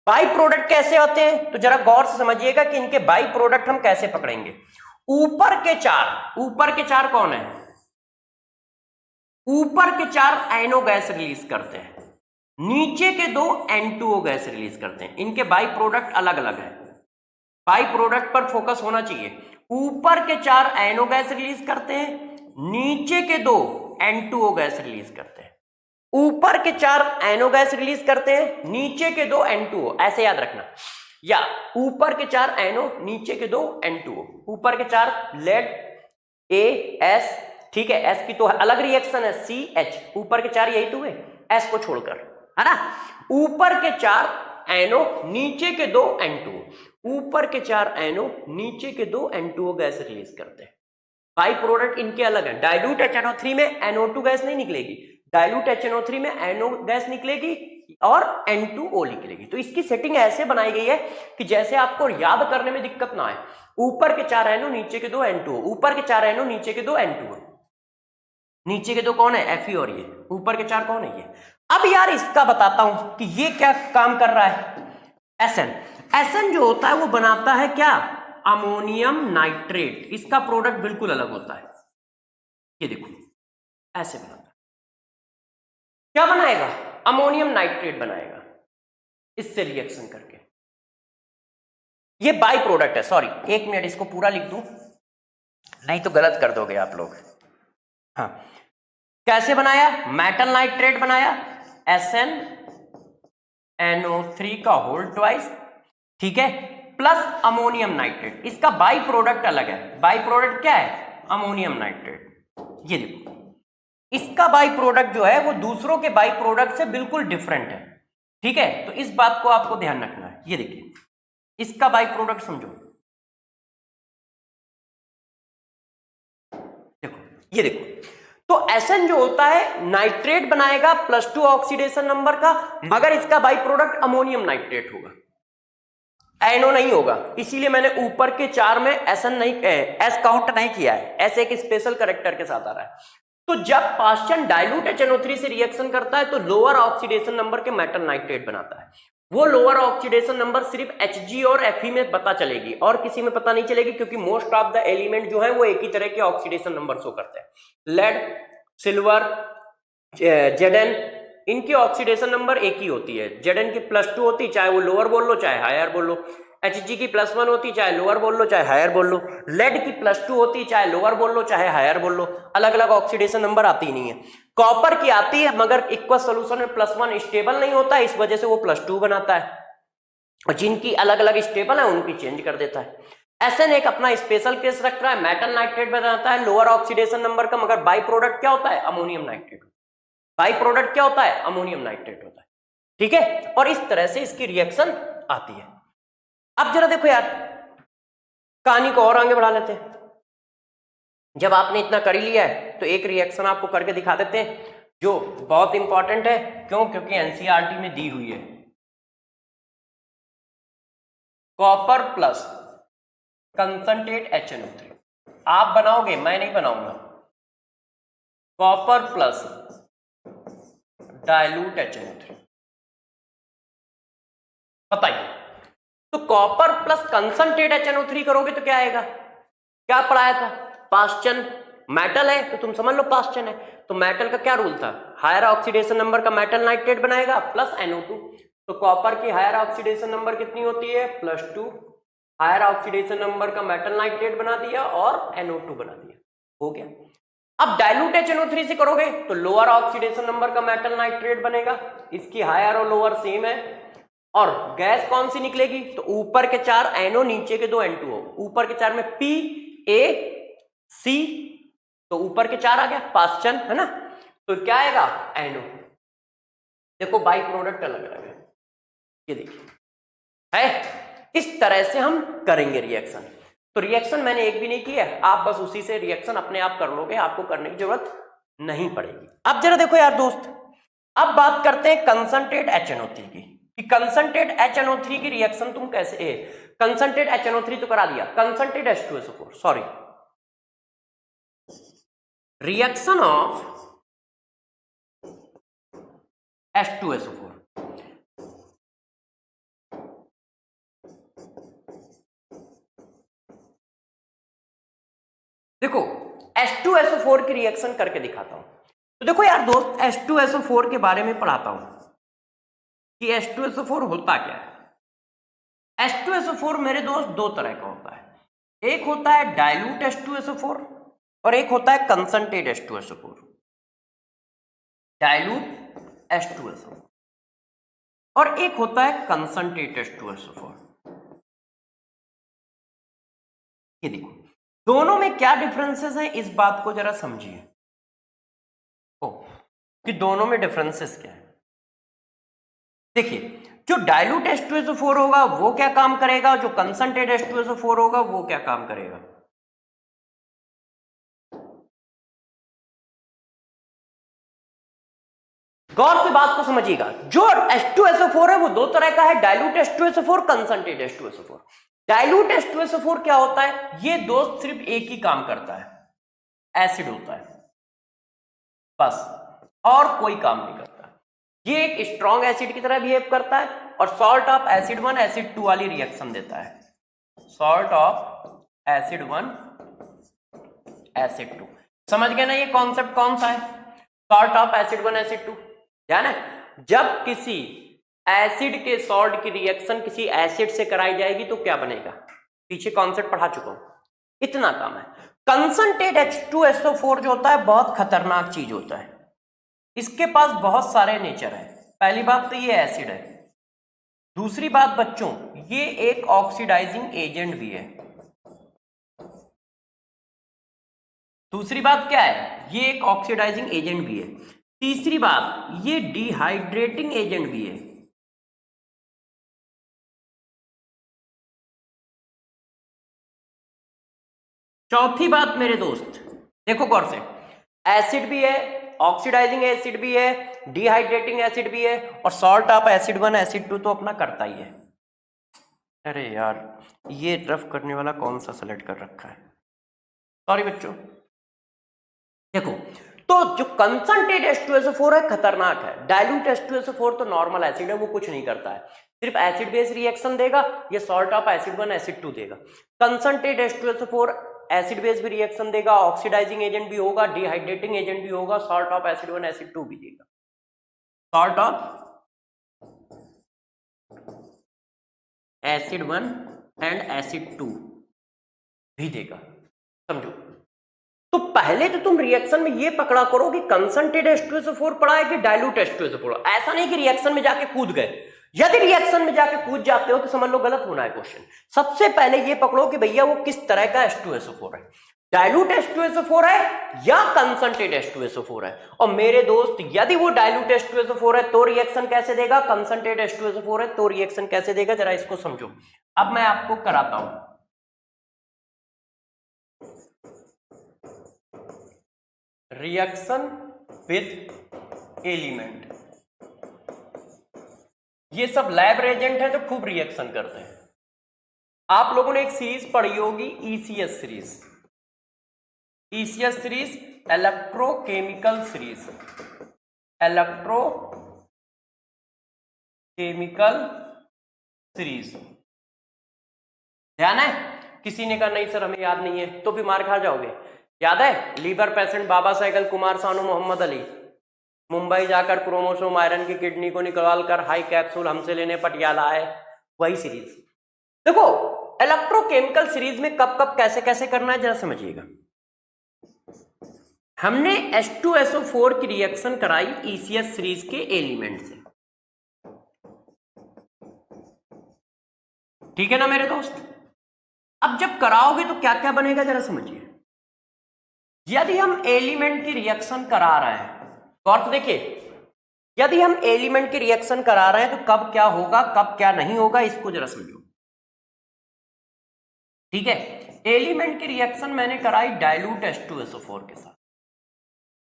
बाई प्रोडक्ट कैसे होते हैं, तो जरा गौर से समझिएगा कि इनके बाई प्रोडक्ट हम कैसे पकड़ेंगे। ऊपर के चार कौन है, ऊपर के 4 एनो गैस रिलीज करते हैं, नीचे के 2 N2O गैस रिलीज करते हैं, इनके बाई प्रोडक्ट अलग अलग है, बाई प्रोडक्ट पर फोकस होना चाहिए। ऊपर के 4 एनो गैस रिलीज करते हैं, नीचे के 2 N2O गैस रिलीज करते हैं। ऊपर के 4 एनो गैस रिलीज करते हैं, नीचे के 2 N2O, ऐसे याद रखना, या ऊपर के 4 एनो, नीचे के 2 N2O। ऊपर के 4 लेड AS, ठीक है, S की तो अलग रिएक्शन है CH, ऊपर के 4 यही तो है S को छोड़कर, है ना। ऊपर के 4 एनो, नीचे के 2 N2O, ऊपर के 4 एनो, नीचे के 2 N2O गैस रिलीज करते हैं। बाई प्रोडक्ट इनके अलग है। डाइल्यूट HNO3 में NO2 गैस नहीं निकलेगी, डाइल्यूट HNO3 में NO गैस निकलेगी और N2O निकलेगी। तो इसकी सेटिंग ऐसे बनाई गई है कि जैसे आपको याद करने में दिक्कत ना आए। ऊपर के 4 NO, नीचे के 2 N2O, ऊपर के 4 NO, नीचे के 2 N2O। नीचे के दो कौन है, Fe और ये, ऊपर के 4 कौन है, ये। अब यार इसका बताता हूं कि ये क्या काम कर रहा है, Sn। Sn जो होता है वो बनाता है क्या, अमोनियम नाइट्रेट। इसका प्रोडक्ट बिल्कुल अलग होता है, ये देखो ऐसे बनाता है। क्या बनाएगा, अमोनियम नाइट्रेट बनाएगा इससे रिएक्शन करके। ये बाई प्रोडक्ट है, सॉरी 1 मिनट इसको पूरा लिख दूं, नहीं तो गलत कर दोगे आप लोग। हाँ, कैसे बनाया, मेटल नाइट्रेट बनाया, SnNO3 का होल ट्वाइस, ठीक है, प्लस अमोनियम नाइट्रेट। इसका बाई प्रोडक्ट अलग है, बाई प्रोडक्ट क्या है, अमोनियम नाइट्रेट। ये देखो इसका बाई प्रोडक्ट जो है वो दूसरों के बाई प्रोडक्ट से बिल्कुल डिफरेंट है, ठीक है। तो इस बात को आपको ध्यान रखना है। ये देखिए इसका बाई प्रोडक्ट समझो, देखो ये देखो, तो Sn जो होता है नाइट्रेट बनाएगा +2 ऑक्सीडेशन नंबर का, मगर इसका बाई प्रोडक्ट अमोनियम नाइट्रेट होगा, NO नहीं होगा। इसीलिए मैंने ऊपर के 4 में Sn नहीं, S काउंट नहीं किया है, S एक स्पेशल कैरेक्टर के साथ आ रहा है। तो जब पास्चन डाइल्यूट HNO3 से रिएक्शन करता है तो लोअर ऑक्सीडेशन नंबर के मेटल नाइट्रेट बनाता है। वो लोअर ऑक्सीडेशन नंबर सिर्फ Hg और Fe में पता चलेगी और किसी में पता नहीं चलेगी, क्योंकि मोस्ट ऑफ द एलिमेंट जो है वो एक ही तरह के ऑक्सीडेशन नंबर शो करते हैं। लेड, सिल्वर, Zn, इनकी ऑक्सीडेशन नंबर एक ही होती है। Zn की +2 होती, चाहे वो लोअर बोल लो चाहे हायर बोल लो। Hg की +1 होती, चाहे लोअर बोल लो चाहे हायर बोल लो। लेड की +2 होती, चाहे लोअर बोल लो चाहे हायर बोल लो। अलग अलग ऑक्सीडेशन नंबर आती नहीं है। कॉपर की आती है, मगर इक्वस सोल्यूशन में +1 स्टेबल नहीं होता है, इस वजह से वो +2 बनाता है, और जिनकी अलग अलग स्टेबल है उनकी चेंज कर देता है। Sn एक अपना स्पेशल केस रख रहा है, मेटल नाइट्रेट बनाता है लोअर ऑक्सीडेशन नंबर का, मगर बाई प्रोडक्ट क्या होता है, अमोनियम नाइट्रेट। बाई प्रोडक्ट क्या होता है, अमोनियम नाइट्रेट होता है, ठीक है। और इस तरह से इसकी रिएक्शन आती है। अब जरा देखो यार, कहानी को और आगे बढ़ा लेते हैं। जब आपने इतना कर ही लिया है तो एक रिएक्शन आपको करके दिखा देते हैं जो बहुत इंपॉर्टेंट है। क्यों, क्योंकि एनसीईआरटी में दी हुई है। कॉपर प्लस कंसंट्रेट HNO3 आप बनाओगे, मैं नहीं बनाऊंगा। कॉपर प्लस डाइल्यूट HNO3, बताइए। तो कॉपर प्लस कंसंट्रेट HNO3 करोगे तो क्या आएगा, क्या पढ़ाया था, पास्चन। मेटल है तो तुम समझ लो पास्चन है। तो मेटल का क्या रूल था, हायर ऑक्सीडेशन नंबर का मेटल नाइट्रेट बनाएगा प्लस NO2। तो कॉपर की हायर ऑक्सीडेशन नंबर कितनी होती है, +2। हायर ऑक्सीडेशन नंबर का मेटल नाइट्रेट बना दिया और NO2 बना दिया, हो गया। अब डाइल्यूट HNO3 से करोगे तो लोअर ऑक्सीडेशन नंबर का मेटल नाइट्रेट बनेगा, इसकी हायर और लोअर सेम है, और गैस कौन सी निकलेगी, तो ऊपर के 4 NO, नीचे के 2 N2 होगा। ऊपर के 4 में P, A, C, तो ऊपर के 4 आ गया, पास्चन है ना। तो क्या आएगा, NO। देखो बाई प्रोडक्ट अलग अलग है, ये देखिए है। इस तरह से हम करेंगे रिएक्शन। तो रिएक्शन मैंने एक भी नहीं किया, आप बस उसी से रिएक्शन अपने आप कर लोगे, आपको करने की जरूरत नहीं पड़ेगी। अब जरा देखो यार दोस्त, अब बात करते हैं कंसंट्रेट HNO3 की, कि कंसंट्रेट HNO3 की रिएक्शन तुम कैसे, कंसंट्रेट HNO3 तो करा दिया, concentrate H2SO4, sorry, reaction of H2SO4। देखो H2SO4 की रिएक्शन करके दिखाता हूं। तो देखो यार दोस्त, H2SO4 के बारे में पढ़ाता हूं कि H2SO4 होता क्या है। H2SO4 मेरे दोस्त दो तरह का होता है, एक होता है डाइल्यूट H2SO4 और एक होता है कंसंट्रेट H2SO4। डाइल्यूट H2SO4 और एक होता है कंसंट्रेट H2SO4। ये देखो दोनों में क्या डिफरेंसेस हैं, इस बात को जरा समझिए कि दोनों में डिफरेंसेस क्या है। देखिए, जो डाइल्यूट H2SO4 होगा वो क्या काम करेगा, जो कंसंट्रेट H2SO4 होगा वो क्या काम करेगा। गौर से बात को समझिएगा। जो H2SO4 है वो दो तरह का है, dilute H2SO4, concentrate H2SO4। Dilute H2SO4 क्या होता है, ये दोस्त सिर्फ एक ही काम करता है, एसिड होता है। बस, और कोई काम नहीं करता। ये एक स्ट्रॉन्ग एसिड की तरह बिहेव करता है और सॉल्ट ऑफ एसिड 1 एसिड 2 वाली रिएक्शन देता है। सॉल्ट ऑफ एसिड 1 एसिड 2, समझ गए ना ये कॉन्सेप्ट कौन सा है? सॉल्ट ऑफ एसिड 1 एसिड 2, ध्यान है, जब किसी एसिड के सॉल्ट की रिएक्शन किसी एसिड से कराई जाएगी तो क्या बनेगा, पीछे कॉन्सेप्ट पढ़ा चुका हूं, इतना काम है। कंसंट्रेट H2SO4 जो होता है बहुत खतरनाक चीज होता है, इसके पास बहुत सारे नेचर है। पहली बात तो ये एसिड है, दूसरी बात बच्चों ये एक ऑक्सीडाइजिंग एजेंट भी है, दूसरी बात क्या है, ये एक ऑक्सीडाइजिंग एजेंट भी है, तीसरी बात ये डिहाइड्रेटिंग एजेंट भी है। चौथी बात मेरे दोस्त देखो गौर से, एसिड भी है, ऑक्सीडाइजिंग एसिड भी है, डिहाइड्रेटिंग एसिड भी है, और सॉल्ट ऑफ एसिड 1 एसिड 2 तो अपना करता ही है। अरे यार ये रफ करने वाला कौन सा सेलेक्ट कर रखा है, सॉरी बच्चों। देखो तो जो कंसंट्रेट H2SO4 है खतरनाक है, डाइल्यूट H2SO4 तो नॉर्मल एसिड है, वो कुछ नहीं करता है, सिर्फ एसिड बेस रिएक्शन देगा, ये सॉल्ट ऑफ एसिड 1 एसिड 2 देगा। कंसंट्रेट H2SO4 एसिड बेस भी रिएक्शन देगा, ऑक्सीडाइजिंग एजेंट भी होगा, डिहाइड्रेटिंग एजेंट भी होगा, सॉल्ट ऑफ एसिड 1 एसिड 2 भी देगा, salt of acid 1 and acid 2 भी देगा, समझो। तो पहले तो तुम रिएक्शन में ये पकड़ा करो कि कंसंट्रेट H2SO4 पड़ा है कि डाइल्यूट H2SO4, ऐसा नहीं कि रिएक्शन में जाके कूद गए। यदि रिएक्शन में जाके कूद जाते हो तो समझ लो गलत होना है क्वेश्चन। सबसे पहले ये पकड़ो कि भैया वो किस तरह का H2SO4 है, डाइल्यूट H2SO4 है या कंसंट्रेट H2SO4 है। और मेरे दोस्त यदि वो डाइल्यूट H2SO4 है तो रिएक्शन कैसे देगा, कंसंट्रेट H2SO4 है तो रिएक्शन कैसे देगा, जरा इसको समझो। अब मैं आपको कराता हूं रिएक्शन विद एलिमेंट। ये सब लैब रेजेंट है तो खूब रिएक्शन करते हैं। आप लोगों ने एक सीरीज पढ़ी होगी ECS series, ECS series electrochemical series, electrochemical series, ध्यान है? किसी ने कहा नहीं सर हमें याद नहीं है, तो भी मार खा जाओगे। याद है? लीवर पेशेंट बाबा साइकिल कुमार सानू मोहम्मद अली मुंबई जाकर क्रोमोसोम आयरन की किडनी को निकाल कर हाई कैप्सूल हमसे लेने पटियाला आए, वही सीरीज। देखो इलेक्ट्रोकेमिकल सीरीज में कब कब कैसे कैसे करना है जरा समझिएगा। हमने H2SO4 की रिएक्शन कराई ECS सीरीज के एलिमेंट से, ठीक है ना मेरे दोस्त? अब जब कराओगे तो क्या क्या बनेगा जरा समझिए। यदि हम एलिमेंट की रिएक्शन करा रहे हैं, गौर से देखिए, यदि हम एलिमेंट की रिएक्शन करा रहे हैं तो कब क्या होगा कब क्या नहीं होगा इसको जरा समझो, ठीक है? एलिमेंट की रिएक्शन मैंने कराई डाइल्यूट H2SO4 के साथ।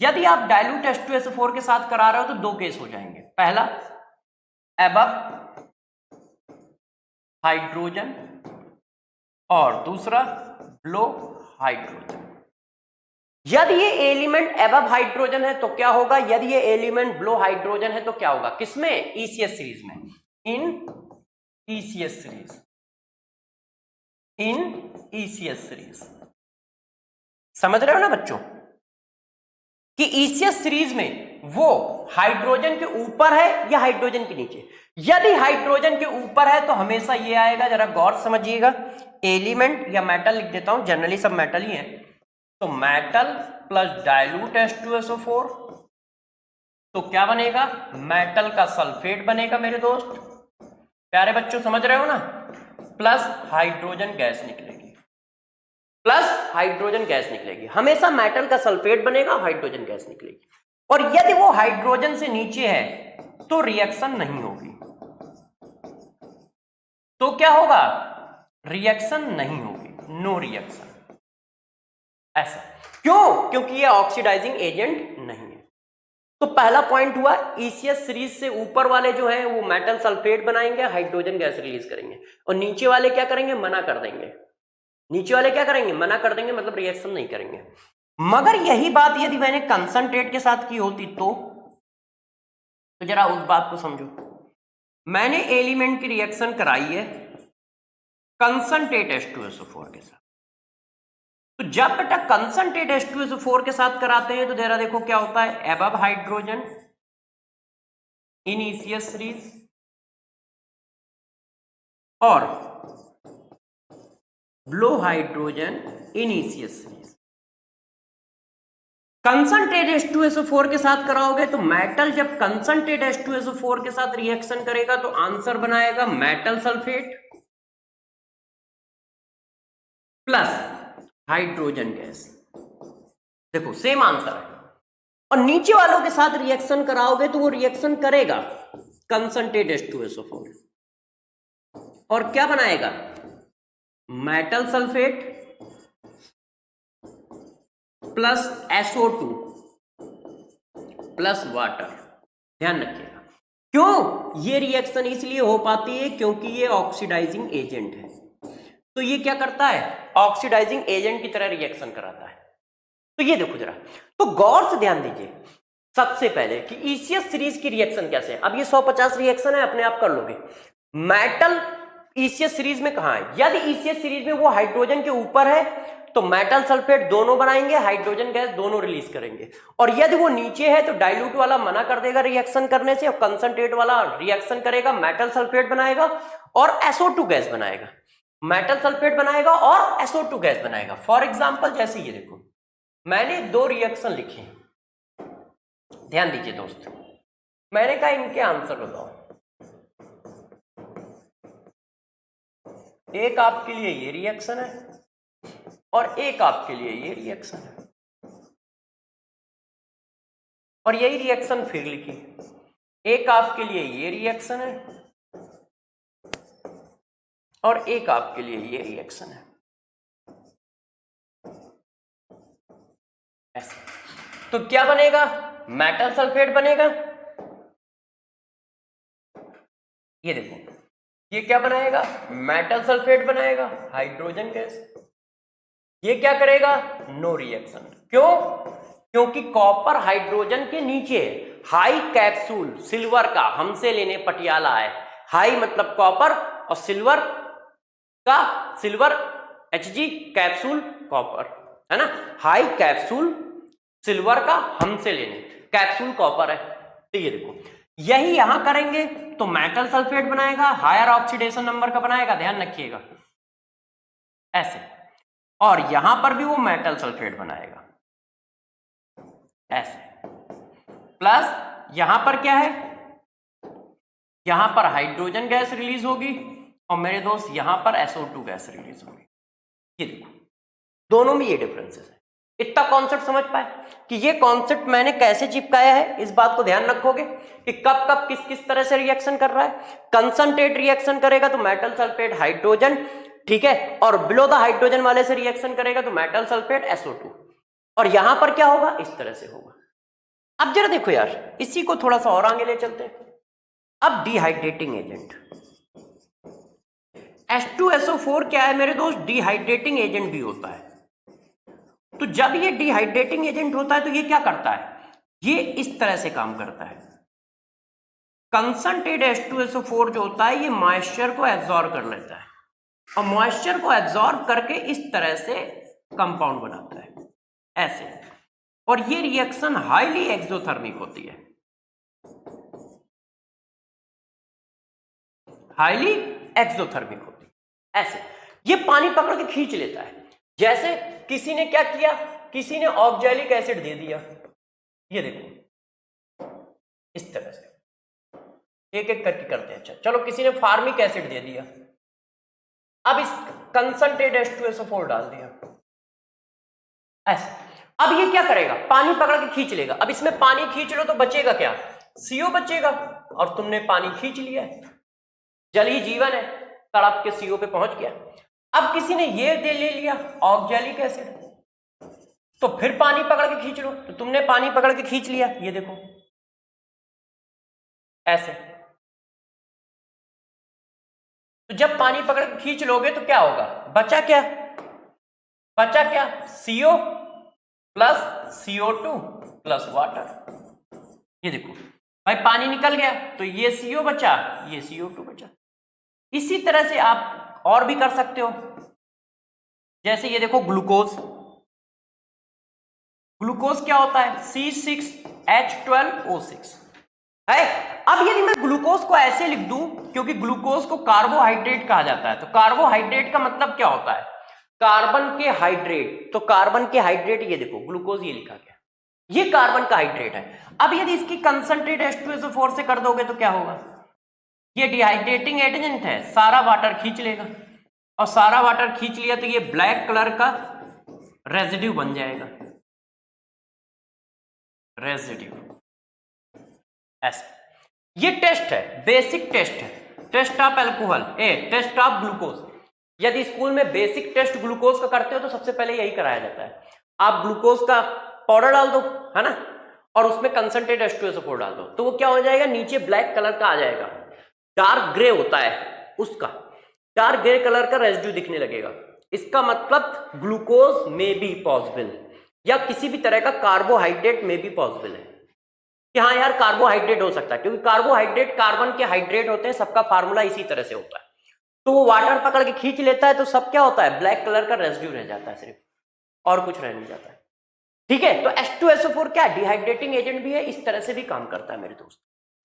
यदि आप डाइल्यूट H2SO4 के साथ करा रहे हो तो दो केस हो जाएंगे, पहला एबव हाइड्रोजन और दूसरा बिलो हाइड्रोजन। यदि ये एलिमेंट एबव हाइड्रोजन है तो क्या होगा, यदि ये एलिमेंट बिलो हाइड्रोजन है तो क्या होगा, किसमें? ECS सीरीज में, इन ECS सीरीज, इन ECS सीरीज। समझ रहे हो ना बच्चों कि ECS सीरीज में वो हाइड्रोजन के ऊपर है या हाइड्रोजन के नीचे? यदि हाइड्रोजन के ऊपर है तो हमेशा ये आएगा, जरा गौर समझिएगा, एलिमेंट या मेटल लिख देता हूं, जनरली सब मेटल ही है, तो मेटल प्लस डाइल्यूट H2SO4 तो क्या बनेगा, मेटल का सल्फेट बनेगा मेरे दोस्त, प्यारे बच्चों समझ रहे हो ना, प्लस हाइड्रोजन गैस निकलेगी, प्लस हाइड्रोजन गैस निकलेगी, हमेशा मेटल का सल्फेट बनेगा, हाइड्रोजन गैस निकलेगी। और यदि वो हाइड्रोजन से नीचे है तो रिएक्शन नहीं होगी, तो क्या होगा, रिएक्शन नहीं होगी, नो रिएक्शन। ऐसा क्यों? क्योंकि ये ऑक्सीडाइजिंग एजेंट नहीं है। तो पहला पॉइंट हुआ, ECS सीरीज से ऊपर वाले जो है वो मेटल सल्फेट बनाएंगे, हाइड्रोजन गैस रिलीज करेंगे, और नीचे वाले क्या करेंगे, मना कर देंगे। नीचे वाले क्या करेंगे, मना कर देंगे, मतलब रिएक्शन नहीं करेंगे। मगर यही बात यदि मैंने कंसंट्रेट के साथ की होती तो जरा उस बात को समझो। मैंने एलिमेंट की रिएक्शन कराई है कंसंट्रेट H2SO4 के साथ, तो जब बेटा कंसंट्रेट H2SO4 के साथ कराते हैं तो जरा देखो क्या होता है, एबव हाइड्रोजन इनिशियस सीरीज और बिलो हाइड्रोजन इनिशियस सीरीज। कंसंट्रेट H2SO4 के साथ कराओगे तो मेटल जब कंसंट्रेट H2SO4 के साथ रिएक्शन करेगा तो आंसर बनाएगा metal sulphate plus hydrogen gas. देखो सेम आंसर है। और नीचे वालों के साथ रिएक्शन कराओगे तो वो रिएक्शन करेगा कंसंट्रेट H2SO4 और क्या बनाएगा, metal sulphate plus SO2 plus water. ध्यान रखिएगा, क्यों ये रिएक्शन इसलिए हो पाती है क्योंकि ये ऑक्सीडाइजिंग एजेंट है। तो ये क्या करता है, ऑक्सीडाइजिंग एजेंट की तरह रिएक्शन कराता है। तो ये देखो जरा, तो गौर से ध्यान दीजिए सबसे पहले कि ईसीएस सीरीज की रिएक्शन कैसे है। अब ये 150 रिएक्शन है, अपने आप कर लोगे। मेटल ईसीएस सीरीज में कहां है, यदि ईसीएस सीरीज में वो हाइड्रोजन के ऊपर है तो मेटल सल्फेट दोनों बनाएंगे, हाइड्रोजन गैस दोनों रिलीज करेंगे। और यदि वो नीचे है तो डाइल्यूट वाला मना कर देगा रिएक्शन करने से और कंसंट्रेट वाला रिएक्शन करेगा, मेटल सल्फेट बनाएगा और SO2 गैस बनाएगा। मेटल सल्फेट बनाएगा और SO2 गैस बनाएगा। फॉर एग्जांपल जैसे ये देखो, मैंने दो रिएक्शन लिखे, ध्यान दीजिए दोस्त, मैंने कहा इनके आंसर बताओ। एक आपके लिए ये रिएक्शन है और एक आपके लिए ये रिएक्शन है, और यही रिएक्शन फिर लिखी, एक आपके लिए ये रिएक्शन है और एक आपके लिए ये रिएक्शन है। ऐसे तो क्या बनेगा, मेटल सल्फेट बनेगा। ये देखो ये क्या बनाएगा, मेटल सल्फेट बनाएगा, हाइड्रोजन गैस। ये क्या करेगा, नो रिएक्शन। क्यों, क्योंकि कॉपर हाइड्रोजन के नीचे हाई कैप्सूल सिल्वर का हमसे लेने पटियाला है। हाई मतलब कॉपर और सिल्वर का, सिल्वर Hg कैप्सूल कॉपर है ना, हाई कैप्सूल सिल्वर का हमसे लेने, कैप्सूल कॉपर है। तो ये देखो यही यहां करेंगे तो मेटल सल्फेट बनाएगा, हायर ऑक्सीडेशन नंबर का बनाएगा, ध्यान रखिएगा ऐसे। और यहां पर भी वो मेटल सल्फेट बनाएगा ऐसे। प्लस यहां पर क्या है, यहां पर हाइड्रोजन गैस रिलीज होगी और मेरे दोस्त यहां पर SO2 गैस रिलीज होगी। ये देखो दोनों में ये डिफरेंसेस है। इतना कॉन्सेप्ट समझ पाए कि ये कॉन्सेप्ट मैंने कैसे चिपकाया है, इस बात को ध्यान रखोगे कि कब कब किस किस तरह से रिएक्शन कर रहा है। कंसंट्रेट रिएक्शन करेगा तो मेटल सल्फेट हाइड्रोजन, ठीक है, और बिलो द हाइड्रोजन वाले से रिएक्शन करेगा तो मेटल सल्फेट SO2, और यहां पर क्या होगा, इस तरह से होगा। अब जरा देखो यार, इसी को थोड़ा सा और आगे ले चलते हैं। अब डिहाइड्रेटिंग एजेंट H2SO4 क्या है मेरे दोस्त, डिहाइड्रेटिंग एजेंट भी होता है। तो जब ये डिहाइड्रेटिंग एजेंट होता है तो ये क्या करता है, ये इस तरह से काम करता है। कंसंट्रेट H2SO4 जो होता है ये मॉइस्चर को एब्जॉर्ब कर लेता है और मॉइस्चर को एब्जॉर्ब करके इस तरह से कंपाउंड बनाता है ऐसे। और ये रिएक्शन हाईली एक्सोथर्मिक होती है, हाईली एक्सोथर्मिक होती है ऐसे। ये पानी पकड़ के खींच लेता है। जैसे किसी ने क्या किया, किसी ने ऑक्जेलिक एसिड दे दिया, ये देखो इस तरह से एक एक करके करते हैं। अच्छा चलो, किसी ने फार्मिक एसिड दे दिया, अब इस कंसंट्रेट H2SO4 डाल दिया ऐसे। अब ये क्या करेगा, पानी पकड़ के खींच लेगा। अब इसमें पानी खींच लो तो बचेगा क्या, CO बचेगा, और तुमने पानी खींच लिया है, जल ही जीवन है, तड़प के CO पे पहुंच गया। अब किसी ने ये ले लिया ऑक्जेलिक एसिड, तो फिर पानी पकड़ के खींच लो, तो तुमने पानी पकड़ के खींच लिया, ये देखो ऐसे। तो जब पानी पकड़ के खींच लोगे तो क्या होगा, बचा क्या, बचा क्या, CO plus CO2 plus water. ये देखो भाई पानी निकल गया तो ये CO बचा, ये CO2 बचा। इसी तरह से आप और भी कर सकते हो, जैसे ये देखो ग्लूकोज, ग्लूकोज क्या होता है C6H12O6 है। अब यदि मैं ग्लूकोज को ऐसे लिख दूं, क्योंकि ग्लूकोज को कार्बोहाइड्रेट कहा जाता है, तो कार्बोहाइड्रेट का मतलब क्या होता है, कार्बन के हाइड्रेट। तो कार्बन के हाइड्रेट, ये देखो ग्लूकोज ये लिखा गया, ये कार्बन का हाइड्रेट है। अब यदि इसकी कंसंट्रेट H2SO4 से कर दोगे तो क्या होगा, ये डिहाइड्रेटिंग एजेंट है, सारा वाटर खींच लेगा, और सारा वाटर खींच लिया तो ये ब्लैक कलर का रेजिड्यू बन जाएगा, रेजिड्यू ऐसे। ये टेस्ट है, बेसिक टेस्ट है, test of alcohol, test of glucose. यदि स्कूल में बेसिक टेस्ट ग्लूकोज का करते हो तो सबसे पहले यही कराया जाता है, आप ग्लूकोज का पाउडर डाल दो, है ना, और उसमें कंसंट्रेट H2SO4 डाल दो, तो वो क्या हो जाएगा, नीचे ब्लैक कलर का आ जाएगा, डार्क ग्रे होता है उसका, डार्क ग्रे कलर का रेजिड्यू दिखने लगेगा। इसका मतलब ग्लूकोज में बी पॉसिबल, या किसी भी तरह का कार्बोहाइड्रेट में भी पॉसिबल है कि हाँ यार कार्बोहाइड्रेट हो सकता है, क्योंकि कार्बोहाइड्रेट कार्बन के हाइड्रेट होते हैं, सबका फार्मूला इसी तरह से होता है। तो वो वाटर पकड़ के खींच लेता है तो सब क्या होता है, ब्लैक कलर का रेजिड्यू रह जाता है सिर्फ, और कुछ रह नहीं जाता है। ठीक है, तो H2SO4 क्या डिहाइड्रेटिंग एजेंट भी है, इस तरह से भी काम करता है मेरे दोस्त।